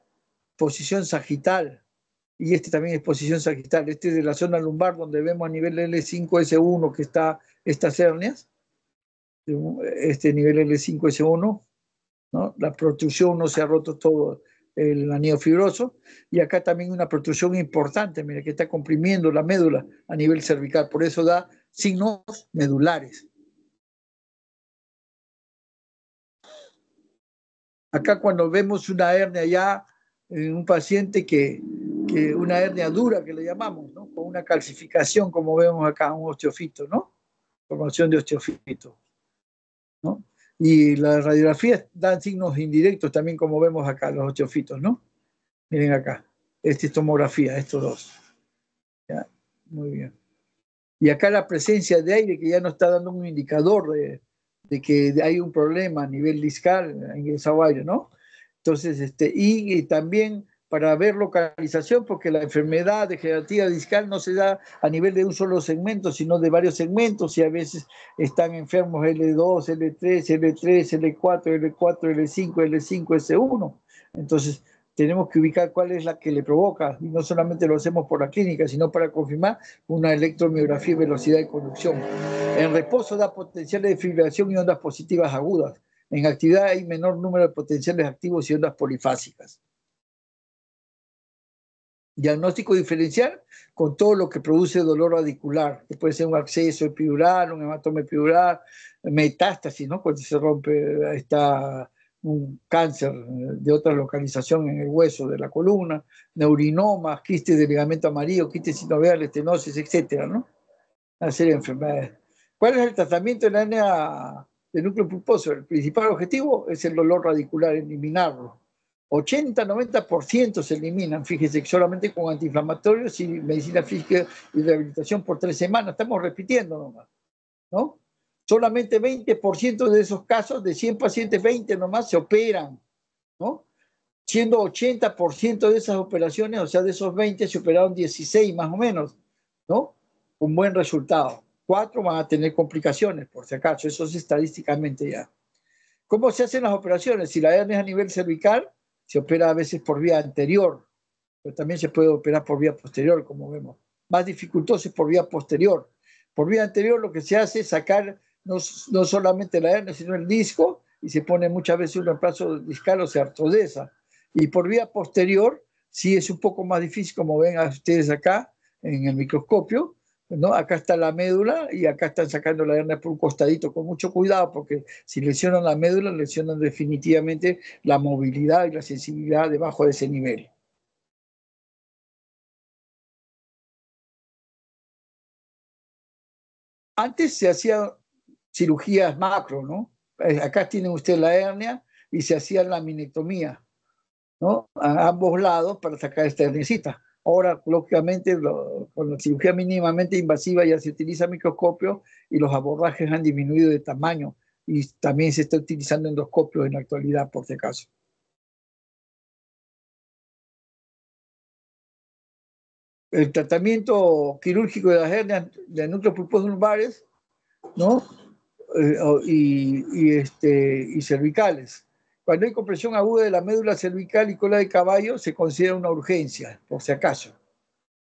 posición sagital y este también es posición sagital. Este es de la zona lumbar donde vemos a nivel L5S1 que está estas hernias. Este nivel L5S1, ¿no? La protrusión no se ha roto todo el anillo fibroso y acá también una protrusión importante, mira, que está comprimiendo la médula a nivel cervical, por eso da signos medulares. Acá cuando vemos una hernia ya en un paciente que una hernia dura que le llamamos, ¿no? Con una calcificación como vemos acá, un osteofito, ¿no? Formación de osteofito, ¿no? Y las radiografías dan signos indirectos también como vemos acá, los osteofitos, ¿no? Miren acá, esta es tomografía, estos dos. ¿Ya? Muy bien. Y acá la presencia de aire que ya nos está dando un indicador de que hay un problema a nivel discal en esa aire, ¿no? Entonces, y también para ver localización, porque la enfermedad degenerativa discal no se da a nivel de un solo segmento, sino de varios segmentos, y a veces están enfermos L2, L3, L3, L4, L4, L5, L5, S1. Entonces, tenemos que ubicar cuál es la que le provoca, y no solamente lo hacemos por la clínica, sino para confirmar una electromiografía y velocidad de conducción. En reposo da potenciales de fibrilación y ondas positivas agudas. En actividad hay menor número de potenciales activos y ondas polifásicas. Diagnóstico diferencial con todo lo que produce dolor radicular, que puede ser un absceso epidural, un hematoma epidural, metástasis, ¿no? Cuando se rompe, está un cáncer de otra localización en el hueso de la columna, neurinomas, quistes de ligamento amarillo, quistes sinoviales, estenosis, etcétera, ¿no? Una serie de enfermedades. ¿Cuál es el tratamiento de la hernia del núcleo pulposo? El principal objetivo es el dolor radicular, eliminarlo. 80-90% se eliminan, fíjese, solamente con antiinflamatorios y medicina física y rehabilitación por 3 semanas. Estamos repitiendo nomás, ¿no? Solamente 20% de esos casos, de 100 pacientes, 20 nomás se operan, ¿no? Siendo 80% de esas operaciones, o sea, de esos 20 se operaron 16 más o menos, ¿no? Un buen resultado. 4 van a tener complicaciones, por si acaso, eso es estadísticamente ya. ¿Cómo se hacen las operaciones? Si la hernia es a nivel cervical, se opera a veces por vía anterior, pero también se puede operar por vía posterior, como vemos. Más dificultoso es por vía posterior. Por vía anterior lo que se hace es sacar no solamente la hernia, sino el disco, y se pone muchas veces un reemplazo discal o se artrodesa. Y por vía posterior, sí es un poco más difícil, como ven a ustedes acá en el microscopio, ¿no? Acá está la médula y acá están sacando la hernia por un costadito con mucho cuidado, porque si lesionan la médula, lesionan definitivamente la movilidad y la sensibilidad debajo de ese nivel. Antes se hacían cirugías macro, ¿no? Acá tienen ustedes la hernia y se hacía la minectomía, ¿no? A ambos lados para sacar esta herniecita. Ahora, lógicamente, con la cirugía mínimamente invasiva ya se utiliza microscopio y los abordajes han disminuido de tamaño y también se está utilizando endoscopio en la actualidad, por si acaso. El tratamiento quirúrgico de las hernias de núcleos pulposos lumbares, ¿no? Y cervicales. Cuando hay compresión aguda de la médula cervical y cola de caballo, se considera una urgencia, por si acaso,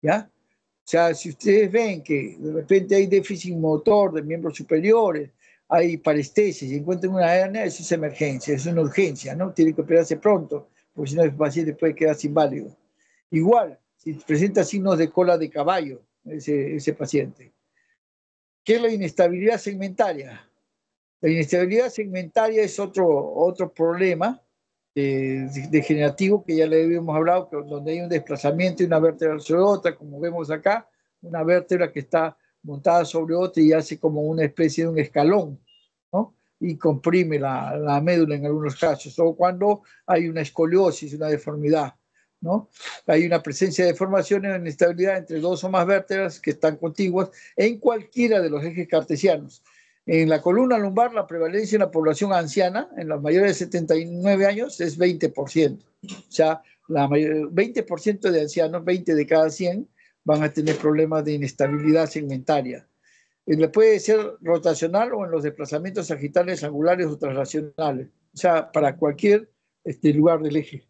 ¿ya? O sea, si ustedes ven que de repente hay déficit motor de miembros superiores, hay parestesia y encuentran una hernia, eso es emergencia, es una urgencia, ¿no? Tiene que operarse pronto, porque si no el paciente puede quedarse inválido. Igual, si presenta signos de cola de caballo, ese paciente. ¿Qué es la inestabilidad segmentaria? La inestabilidad segmentaria es otro problema degenerativo que ya le habíamos hablado, donde hay un desplazamiento de una vértebra sobre otra, como vemos acá, una vértebra que está montada sobre otra y hace como una especie de un escalón, ¿no? Y comprime la médula en algunos casos, o cuando hay una escoliosis, una deformidad, ¿no? Hay una presencia de deformaciones en inestabilidad entre dos o más vértebras que están contiguas en cualquiera de los ejes cartesianos. En la columna lumbar, la prevalencia en la población anciana, en los mayores de 79 años, es 20%. O sea, 20% de ancianos, 20 de cada 100, van a tener problemas de inestabilidad segmentaria. Puede ser rotacional o en los desplazamientos sagitales, angulares o traslacionales. O sea, para cualquier lugar del eje.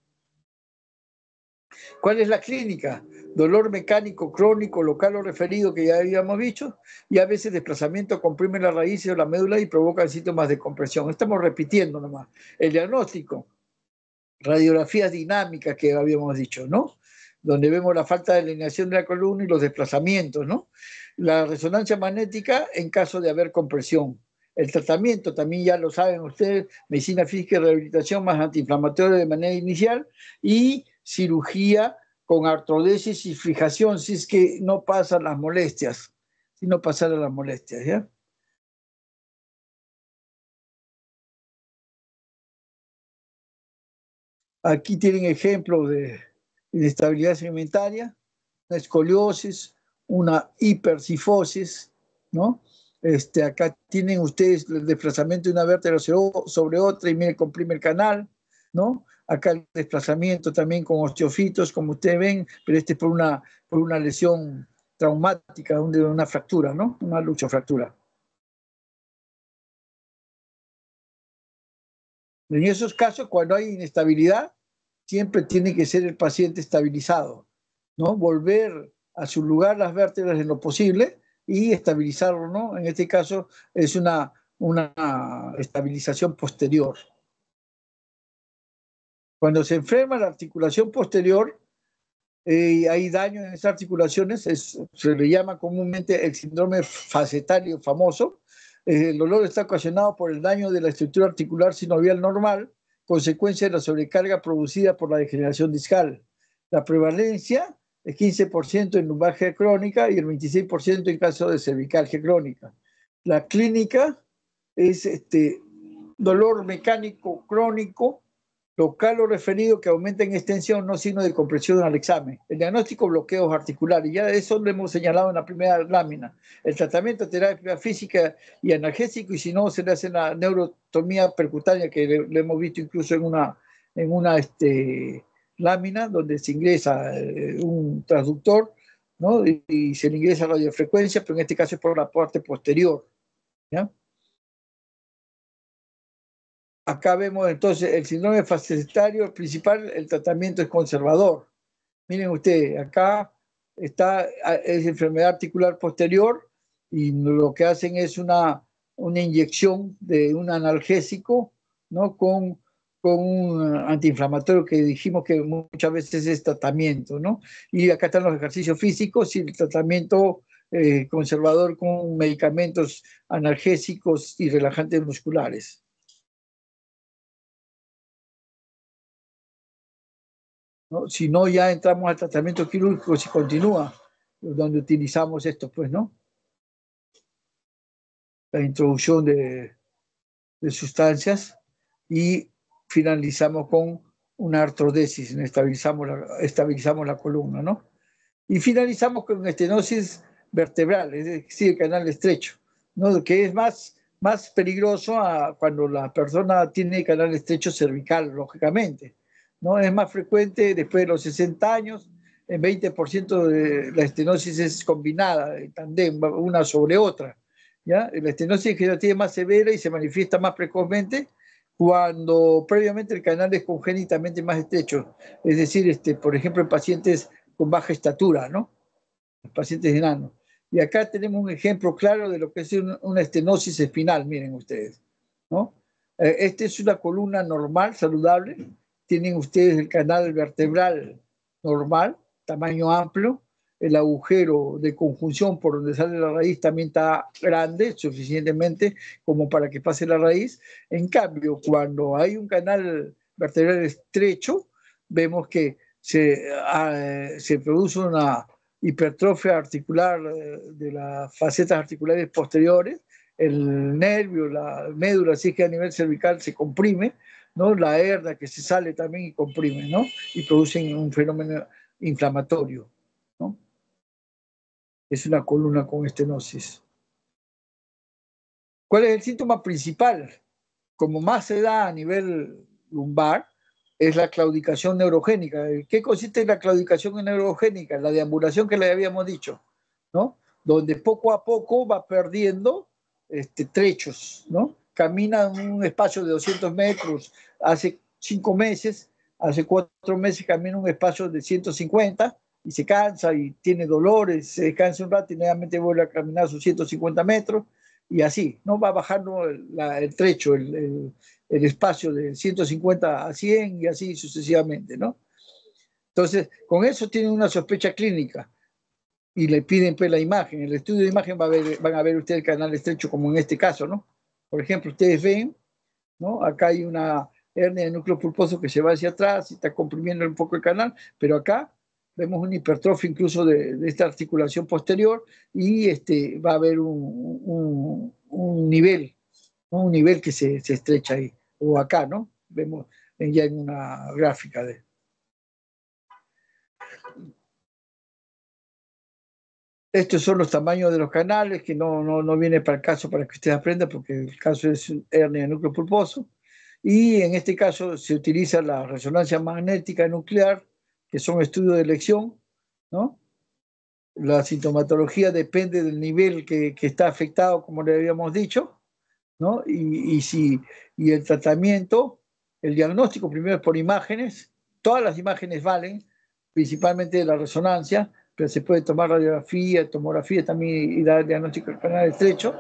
¿Cuál es la clínica? Dolor mecánico crónico, local o referido, que ya habíamos dicho, y a veces desplazamiento comprime la raíz o la médula y provoca síntomas de compresión. Estamos repitiendo nomás. El diagnóstico, radiografías dinámicas que habíamos dicho, ¿no? Donde vemos la falta de alineación de la columna y los desplazamientos, ¿no? La resonancia magnética en caso de haber compresión. El tratamiento, también ya lo saben ustedes, medicina física y rehabilitación más antiinflamatoria de manera inicial y cirugía con artrodesis y fijación si es que no pasan las molestias, si no pasaran las molestias, ¿ya? Aquí tienen ejemplos de inestabilidad segmentaria, una escoliosis, una hipercifosis, ¿no? Acá tienen ustedes el desplazamiento de una vértebra sobre otra y miren, comprime el canal, ¿no? Acá el desplazamiento también con osteofitos, como ustedes ven, pero este es por una lesión traumática, una fractura, ¿no? Una luxofractura. En esos casos, cuando hay inestabilidad, siempre tiene que ser el paciente estabilizado, ¿no? Volver a su lugar las vértebras en lo posible y estabilizarlo, ¿no? En este caso es una estabilización posterior. Cuando se enferma la articulación posterior, hay daño en esas articulaciones, se le llama comúnmente el síndrome facetario famoso. El dolor está ocasionado por el daño de la estructura articular sinovial normal, consecuencia de la sobrecarga producida por la degeneración discal. La prevalencia es 15% en lumbalgia crónica y el 26% en caso de cervicalgia crónica. La clínica es dolor mecánico crónico Local o referido que aumenta en extensión, no signo de compresión al examen. El diagnóstico, bloqueos articulares. Ya eso lo hemos señalado en la primera lámina. El tratamiento, terapia física y analgésico, y si no, se le hace la neurotomía percutánea, que le hemos visto incluso en una lámina, donde se ingresa un transductor, ¿no? Y se le ingresa radiofrecuencia, pero en este caso es por la parte posterior, ¿ya? Acá vemos entonces el síndrome fasciculatario principal, el tratamiento es conservador. Miren ustedes, acá está, es enfermedad articular posterior y lo que hacen es una inyección de un analgésico, ¿no? Con un antiinflamatorio que dijimos que muchas veces es tratamiento, ¿no? Y acá están los ejercicios físicos y el tratamiento conservador con medicamentos analgésicos y relajantes musculares. ¿No? Si no, ya entramos al tratamiento quirúrgico si continúa, donde utilizamos esto, pues, ¿no? La introducción de sustancias y finalizamos con una artrodesis, estabilizamos la columna, ¿no? Y finalizamos con estenosis vertebral, es decir, el canal estrecho, ¿no? Que es más peligroso cuando la persona tiene canal estrecho cervical, lógicamente, ¿no? Es más frecuente después de los 60 años, el 20% de la estenosis es combinada, en tandem, una sobre otra, ¿ya? La estenosis degenerativa es más severa y se manifiesta más precozmente cuando previamente el canal es congénitamente más estrecho, es decir, por ejemplo, en pacientes con baja estatura, ¿no? Los pacientes enanos. Y acá tenemos un ejemplo claro de lo que es una estenosis espinal, miren ustedes, ¿no? Esta es una columna normal, saludable. Tienen ustedes el canal vertebral normal, tamaño amplio. El agujero de conjunción por donde sale la raíz también está grande, suficientemente como para que pase la raíz. En cambio, cuando hay un canal vertebral estrecho, vemos que se produce una hipertrofia articular de las facetas articulares posteriores, el nervio, la médula, así que a nivel cervical se comprime, ¿no? La hernia que se sale también y comprime, ¿no? Y producen un fenómeno inflamatorio, ¿no? Es una columna con estenosis. ¿Cuál es el síntoma principal? Como más se da a nivel lumbar, es la claudicación neurogénica. ¿Qué consiste en la claudicación neurogénica? La deambulación que le habíamos dicho, ¿no? Donde poco a poco va perdiendo trechos, ¿no? Camina en un espacio de 200 metros hace 5 meses, hace 4 meses camina un espacio de 150 y se cansa y tiene dolores, se cansa un rato y nuevamente vuelve a caminar sus 150 metros y así, ¿no? Va bajando el trecho, el espacio de 150 a 100 y así sucesivamente, ¿no? Entonces, con eso tienen una sospecha clínica y le piden pues la imagen. En el estudio de imagen van a ver ustedes el canal estrecho como en este caso, ¿no? Por ejemplo, ustedes ven, ¿no? Acá hay una hernia de núcleo pulposo que se va hacia atrás y está comprimiendo un poco el canal, pero acá vemos una hipertrofia incluso de esta articulación posterior y va a haber un nivel, ¿no? Un nivel que se estrecha ahí, o acá, ¿no? Vemos ya en una gráfica de... Estos son los tamaños de los canales, que no viene para el caso para que ustedes aprendan, porque el caso es hernia de núcleo pulposo. Y en este caso se utiliza la resonancia magnética nuclear, que son estudios de elección, ¿no? La sintomatología depende del nivel que está afectado, como le habíamos dicho, ¿no? Y el tratamiento, el diagnóstico primero es por imágenes, todas las imágenes valen, principalmente de la resonancia, pero se puede tomar radiografía, tomografía también y dar diagnóstico del canal estrecho,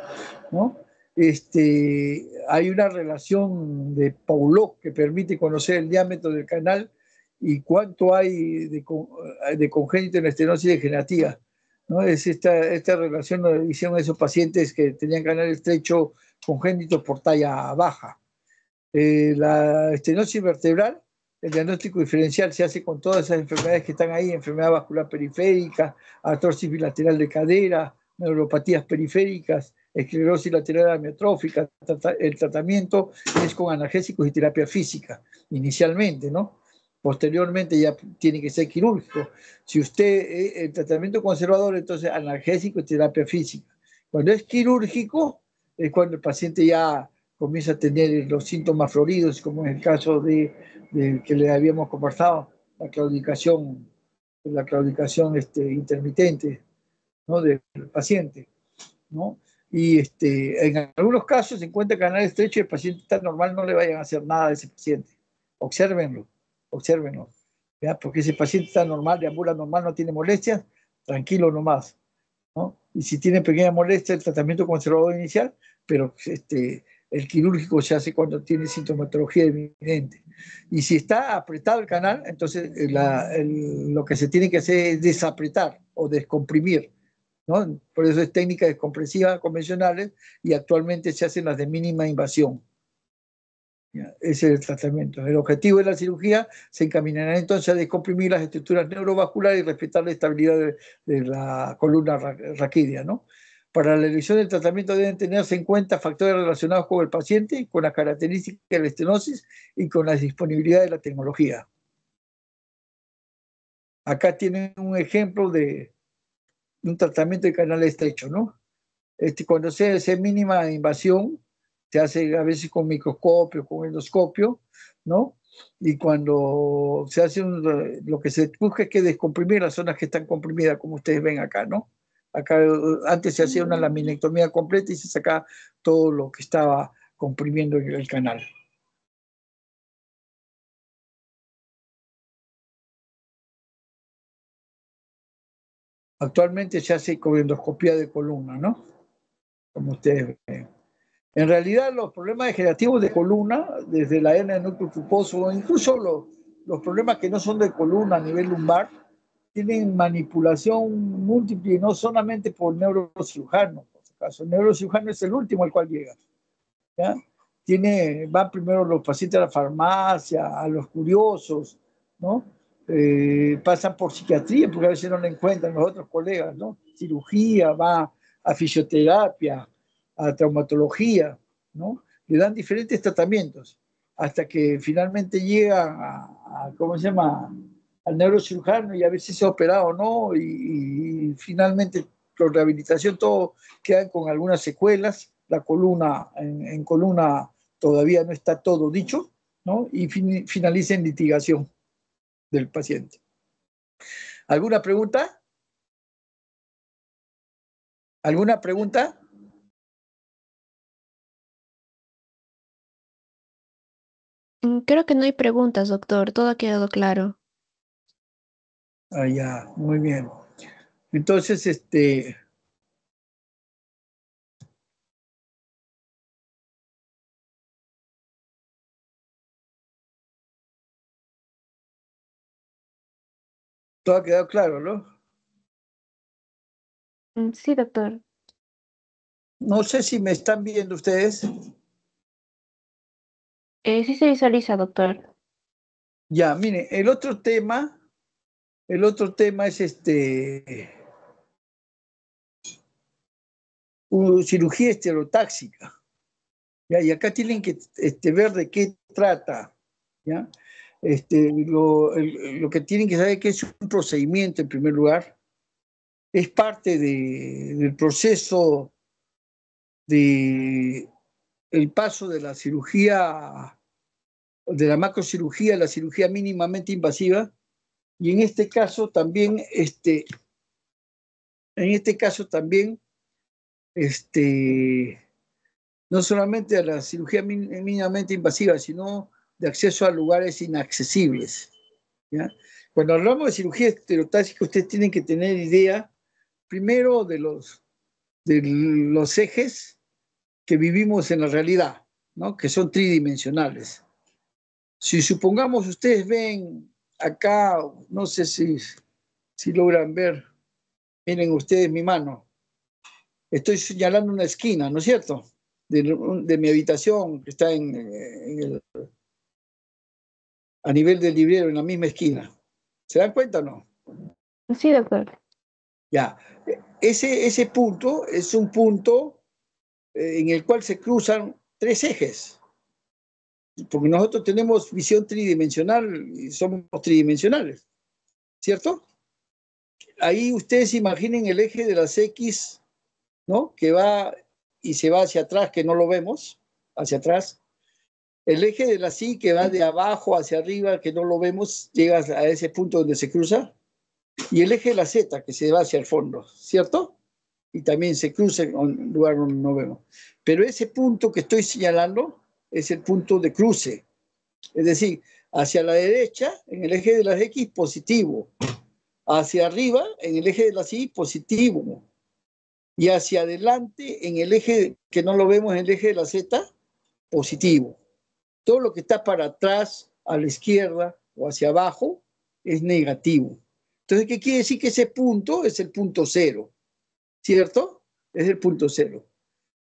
¿no? Hay una relación de Paulo que permite conocer el diámetro del canal y cuánto hay de congénito en la estenosis degenerativa, ¿no? Es esta relación lo hicieron esos pacientes que tenían canal estrecho congénito por talla baja. La estenosis vertebral, el diagnóstico diferencial se hace con todas esas enfermedades que están ahí, enfermedad vascular periférica, artrosis bilateral de cadera, neuropatías periféricas, esclerosis lateral amiotrófica. El tratamiento es con analgésicos y terapia física, inicialmente, ¿no? Posteriormente ya tiene que ser quirúrgico. Si usted, el tratamiento conservador, entonces analgésico y terapia física. Cuando es quirúrgico, es cuando el paciente ya comienza a tener los síntomas floridos, como en el caso de que le habíamos conversado, la claudicación intermitente, ¿no? Del paciente, ¿no? Y en algunos casos se encuentra canal estrecho y el paciente está normal, no le vayan a hacer nada a ese paciente. Obsérvenlo, obsérvenlo, ¿ya? Porque ese paciente está normal, deambula normal, no tiene molestias, tranquilo nomás, ¿no? Y si tiene pequeña molestia, el tratamiento conservador inicial, pero el quirúrgico se hace cuando tiene sintomatología evidente. Y si está apretado el canal, entonces lo que se tiene que hacer es desapretar o descomprimir, ¿no? Por eso es técnicas descompresivas convencionales y actualmente se hacen las de mínima invasión. ¿Ya? Ese es el tratamiento. El objetivo de la cirugía se encaminará entonces a descomprimir las estructuras neurovasculares y respetar la estabilidad de la columna raquídea, ¿no? Para la elección del tratamiento deben tenerse en cuenta factores relacionados con el paciente, con las características de la estenosis y con la disponibilidad de la tecnología. Acá tienen un ejemplo de un tratamiento de canal estrecho, ¿no? Cuando se hace mínima invasión, se hace a veces con microscopio, con endoscopio, ¿no? Y cuando se hace lo que se busca es que descomprimir las zonas que están comprimidas, como ustedes ven acá, ¿no? Acá antes se hacía una laminectomía completa y se sacaba todo lo que estaba comprimiendo el canal. Actualmente se hace con endoscopía de columna, ¿no? Como ustedes ven. En realidad, los problemas degenerativos de columna, desde la hernia de núcleo pulposo, incluso los problemas que no son de columna a nivel lumbar, tienen manipulación múltiple, y no solamente por neurocirujano. Por si acaso, el neurocirujano es el último al cual llega, ¿ya? Van primero los pacientes a la farmacia, a los curiosos, ¿no? Pasan por psiquiatría, porque a veces no le encuentran los otros colegas, ¿no? Cirugía, va a fisioterapia, a traumatología, ¿no? Le dan diferentes tratamientos hasta que finalmente llega ¿cómo se llama? Al neurocirujano y a ver si se ha operado o no, y finalmente con rehabilitación todo quedan con algunas secuelas, la columna, en columna todavía no está todo dicho, ¿no? Y finaliza en litigación del paciente. ¿Alguna pregunta? ¿Alguna pregunta? Creo que no hay preguntas, doctor. Todo ha quedado claro. Ah, ya, muy bien. Entonces, todo ha quedado claro, ¿no? Sí, doctor. No sé si me están viendo ustedes. Sí se visualiza, doctor. Ya, mire, el otro tema es cirugía estereotáxica. ¿Ya? Y acá tienen que ver de qué trata, ¿ya? Lo que tienen que saber que es un procedimiento en primer lugar, es parte del proceso de el paso de la cirugía, de la macrocirugía a la cirugía mínimamente invasiva, y este, no solamente a la cirugía mínimamente invasiva, sino de acceso a lugares inaccesibles, ¿ya? Cuando hablamos de cirugía estereotáxica, ustedes tienen que tener idea primero de los ejes que vivimos en la realidad, ¿no? Que son tridimensionales. Si supongamos ustedes ven acá, no sé si logran ver, miren ustedes mi mano, estoy señalando una esquina, ¿no es cierto? De mi habitación que está a nivel del librero, en la misma esquina. ¿Se dan cuenta o no? Sí, doctor. Ya. Ese punto es un punto en el cual se cruzan tres ejes, porque nosotros tenemos visión tridimensional y somos tridimensionales, ¿cierto? Ahí ustedes imaginen el eje de las X, ¿no? Que va y se va hacia atrás, que no lo vemos, hacia atrás. El eje de la Y que va de abajo hacia arriba, que no lo vemos, llega a ese punto donde se cruza. Y el eje de la Z, que se va hacia el fondo, ¿cierto? Y también se cruza en un lugar donde no vemos. Pero ese punto que estoy señalando es el punto de cruce. Es decir, hacia la derecha, en el eje de las X, positivo. Hacia arriba, en el eje de las Y, positivo. Y hacia adelante, en el eje que no lo vemos, en el eje de la Z, positivo. Todo lo que está para atrás, a la izquierda o hacia abajo, es negativo. Entonces, ¿qué quiere decir? Que ese punto es el punto cero, ¿cierto? Es el punto cero.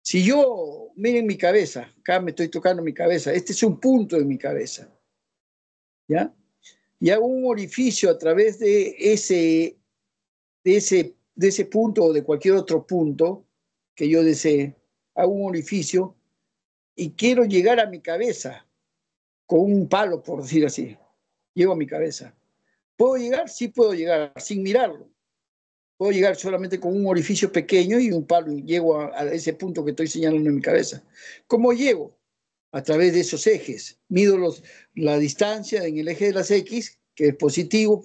Si yo, miren mi cabeza, acá me estoy tocando mi cabeza, este es un punto de mi cabeza, ¿ya? Y hago un orificio a través de ese punto o de cualquier otro punto que yo desee, hago un orificio y quiero llegar a mi cabeza con un palo, por decir así. Llego a mi cabeza. ¿Puedo llegar? Sí puedo llegar, sin mirarlo. Puedo llegar solamente con un orificio pequeño y un palo y llego a ese punto que estoy señalando en mi cabeza. ¿Cómo llego? A través de esos ejes. Mido la distancia en el eje de las X, que es positivo,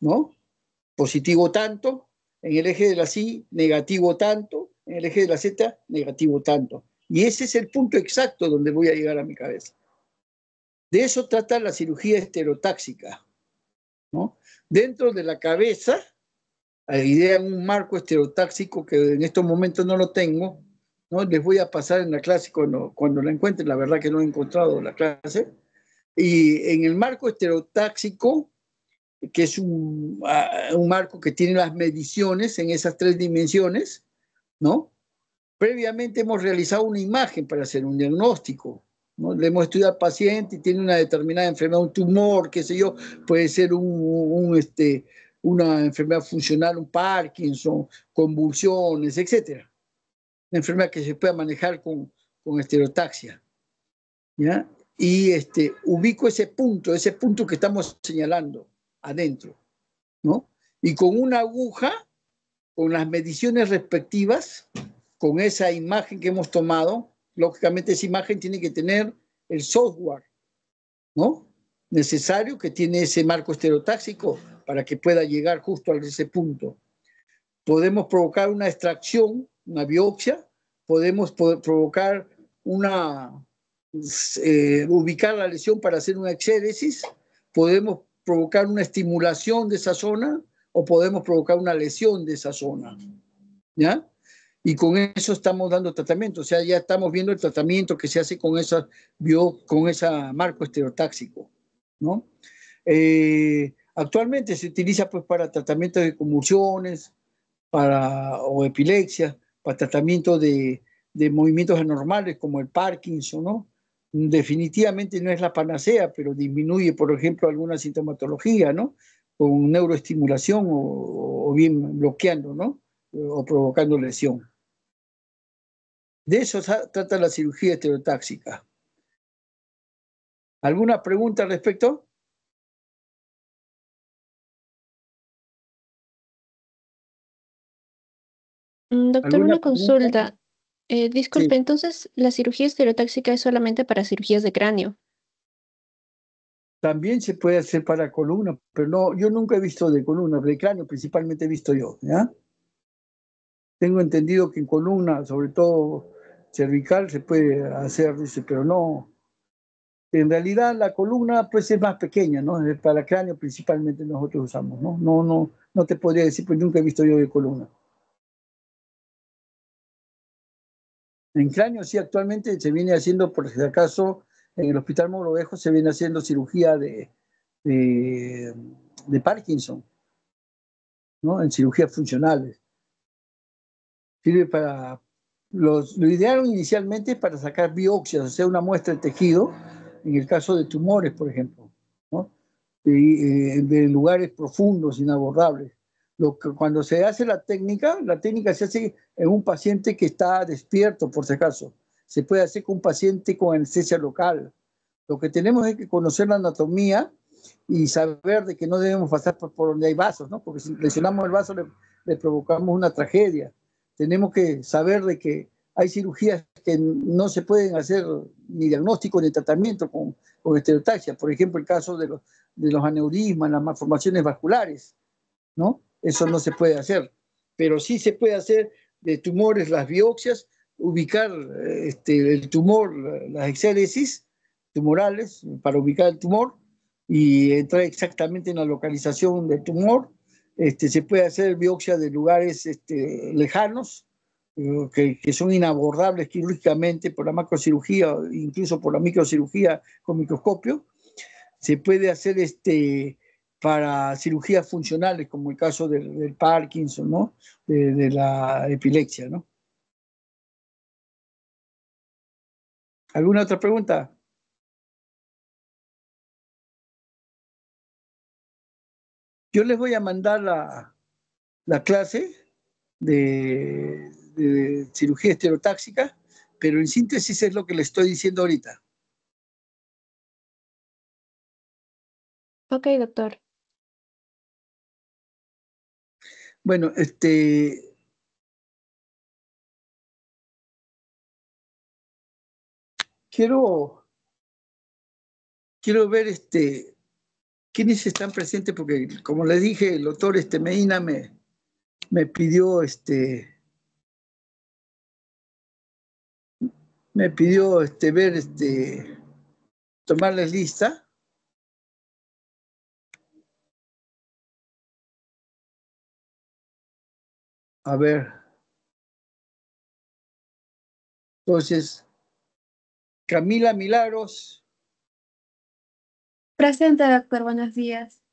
¿no? Positivo tanto. En el eje de la Y, negativo tanto. En el eje de la Z, negativo tanto. Y ese es el punto exacto donde voy a llegar a mi cabeza. De eso trata la cirugía estereotáxica, ¿no? Dentro de la cabeza, idean un marco estereotáxico que en estos momentos no lo tengo, ¿no? Les voy a pasar en la clase cuando la encuentren, la verdad que no he encontrado la clase. Y en el marco estereotáxico, que es un marco que tiene las mediciones en esas tres dimensiones, ¿no? Previamente hemos realizado una imagen para hacer un diagnóstico, ¿no? Le hemos estudiado al paciente y tiene una determinada enfermedad, un tumor, qué sé yo, puede ser una enfermedad funcional, un Parkinson, convulsiones, etcétera. Una enfermedad que se pueda manejar con estereotaxia, ¿ya? Y ubico ese punto que estamos señalando adentro, ¿no? Y con una aguja, con las mediciones respectivas, con esa imagen que hemos tomado, lógicamente esa imagen tiene que tener el software, ¿no? Necesario que tiene ese marco estereotáxico para que pueda llegar justo a ese punto. Podemos provocar una extracción, una biopsia, podemos provocar ubicar la lesión para hacer una exéresis, podemos provocar una estimulación de esa zona o podemos provocar una lesión de esa zona, ¿ya? Y con eso estamos dando tratamiento, o sea, ya estamos viendo el tratamiento que se hace con ese marco estereotáxico, ¿no? Actualmente se utiliza pues para tratamiento de convulsiones o epilepsia, para tratamiento de movimientos anormales como el Parkinson, ¿no? Definitivamente no es la panacea, pero disminuye, por ejemplo, alguna sintomatología, ¿no? Con neuroestimulación o bien bloqueando, ¿no? O provocando lesión. De eso trata la cirugía estereotáxica. ¿Alguna pregunta al respecto? Doctor, ¿Alguna una pregunta? consulta. Disculpe, Sí, entonces la cirugía estereotáxica es solamente para cirugías de cráneo. también se puede hacer para columna, pero no, yo nunca he visto de columna, de cráneo principalmente he visto yo, ¿ya? Tengo entendido que en columna, sobre todo cervical, se puede hacer, dice, pero no. En realidad la columna pues es más pequeña, ¿no? Para cráneo principalmente nosotros usamos, ¿no? No te podría decir, pues nunca he visto yo de columna. En cráneo sí, actualmente se viene haciendo, por si acaso, en el Hospital Mogrovejo se viene haciendo cirugía de, de Parkinson, ¿no? En cirugías funcionales. Sirve para, lo ideal inicialmente es para sacar biopsias, hacer una muestra de tejido, en el caso de tumores, por ejemplo, ¿no? De lugares profundos, inabordables. Cuando se hace la técnica se hace en un paciente que está despierto, por si acaso. Se puede hacer con un paciente con anestesia local. Lo que tenemos es que conocer la anatomía y saber de que no debemos pasar por donde hay vasos, ¿no? Porque si lesionamos el vaso le provocamos una tragedia. Tenemos que saber de que hay cirugías que no se pueden hacer ni diagnóstico ni tratamiento con estereotaxia. Por ejemplo, el caso de los aneurismas, las malformaciones vasculares, ¿no? Eso no se puede hacer. Pero sí se puede hacer de tumores, las biopsias, ubicar el tumor, las exéresis tumorales para ubicar el tumor y entrar exactamente en la localización del tumor. Se puede hacer biopsia de lugares lejanos, que son inabordables quirúrgicamente por la macrocirugía, incluso por la microcirugía con microscopio. Se puede hacer para cirugías funcionales, como el caso del Parkinson, ¿no? De la epilepsia, ¿no? ¿Alguna otra pregunta? Yo les voy a mandar la clase de cirugía estereotáxica, pero en síntesis es lo que le estoy diciendo ahorita. Ok, doctor. Bueno, quiero ver quiénes están presentes, porque como les dije, el doctor Medina me pidió ver tomarles lista. A ver. Entonces, Camila Milagros. Presente, doctor, buenos días.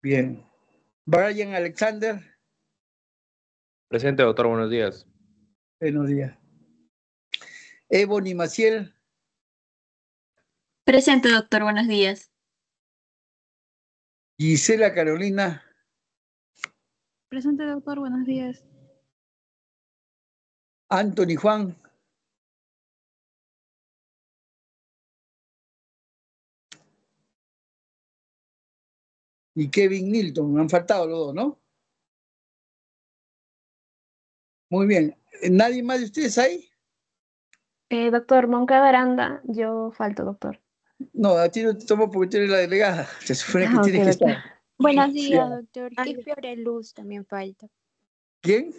Bien. Brian Alexander. Presente, doctor, buenos días. Buenos días. Ebony Maciel. Presente, doctor, buenos días. Gisela Carolina. Presente, doctor, buenos días. Anthony Juan. Y Kevin Nilton. Han faltado los dos, ¿no? Muy bien. ¿Nadie más de ustedes ahí? Doctor Moncada Aranda, yo falto, doctor. No, a ti no te tomo porque tú eres la delegada. Se supone que Ok, tienes que doctor. estar. Buenos días, Ya. doctor. Quispe Oreluz también falta. ¿Quién?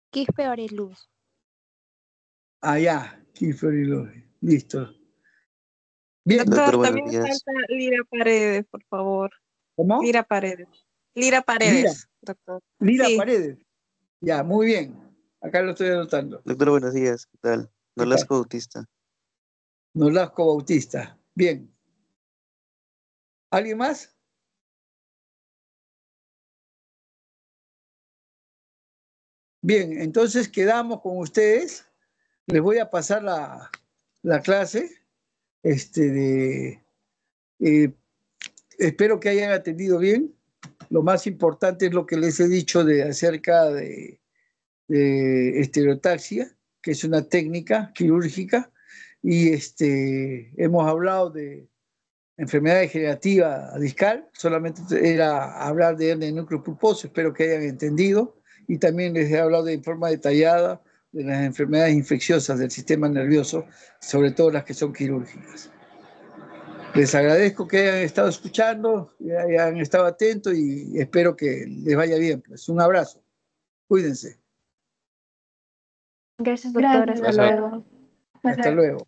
Quispe Oreluz. Allá. Listo. Bien. Doctor, también falta Lira Paredes, por favor. ¿Cómo? Lira Paredes. Lira Paredes, doctor. Lira Sí. Paredes. Ya, muy bien. Acá lo estoy anotando. Doctor, buenos días. ¿Qué tal? Nolasco Bautista. Nolasco Bautista. Bien. ¿Alguien más? Bien, entonces quedamos con ustedes. Les voy a pasar la clase. Espero que hayan atendido bien. Lo más importante es lo que les he dicho acerca de estereotaxia, que es una técnica quirúrgica, y hemos hablado de enfermedad degenerativa discal, solamente era hablar de hernia de núcleo pulposo, espero que hayan entendido, y también les he hablado en forma detallada de las enfermedades infecciosas del sistema nervioso, sobre todo las que son quirúrgicas. Les agradezco que hayan estado escuchando, que hayan estado atentos y espero que les vaya bien. Pues un abrazo. Cuídense. Gracias, doctor. Gracias. Hasta luego. Hasta luego.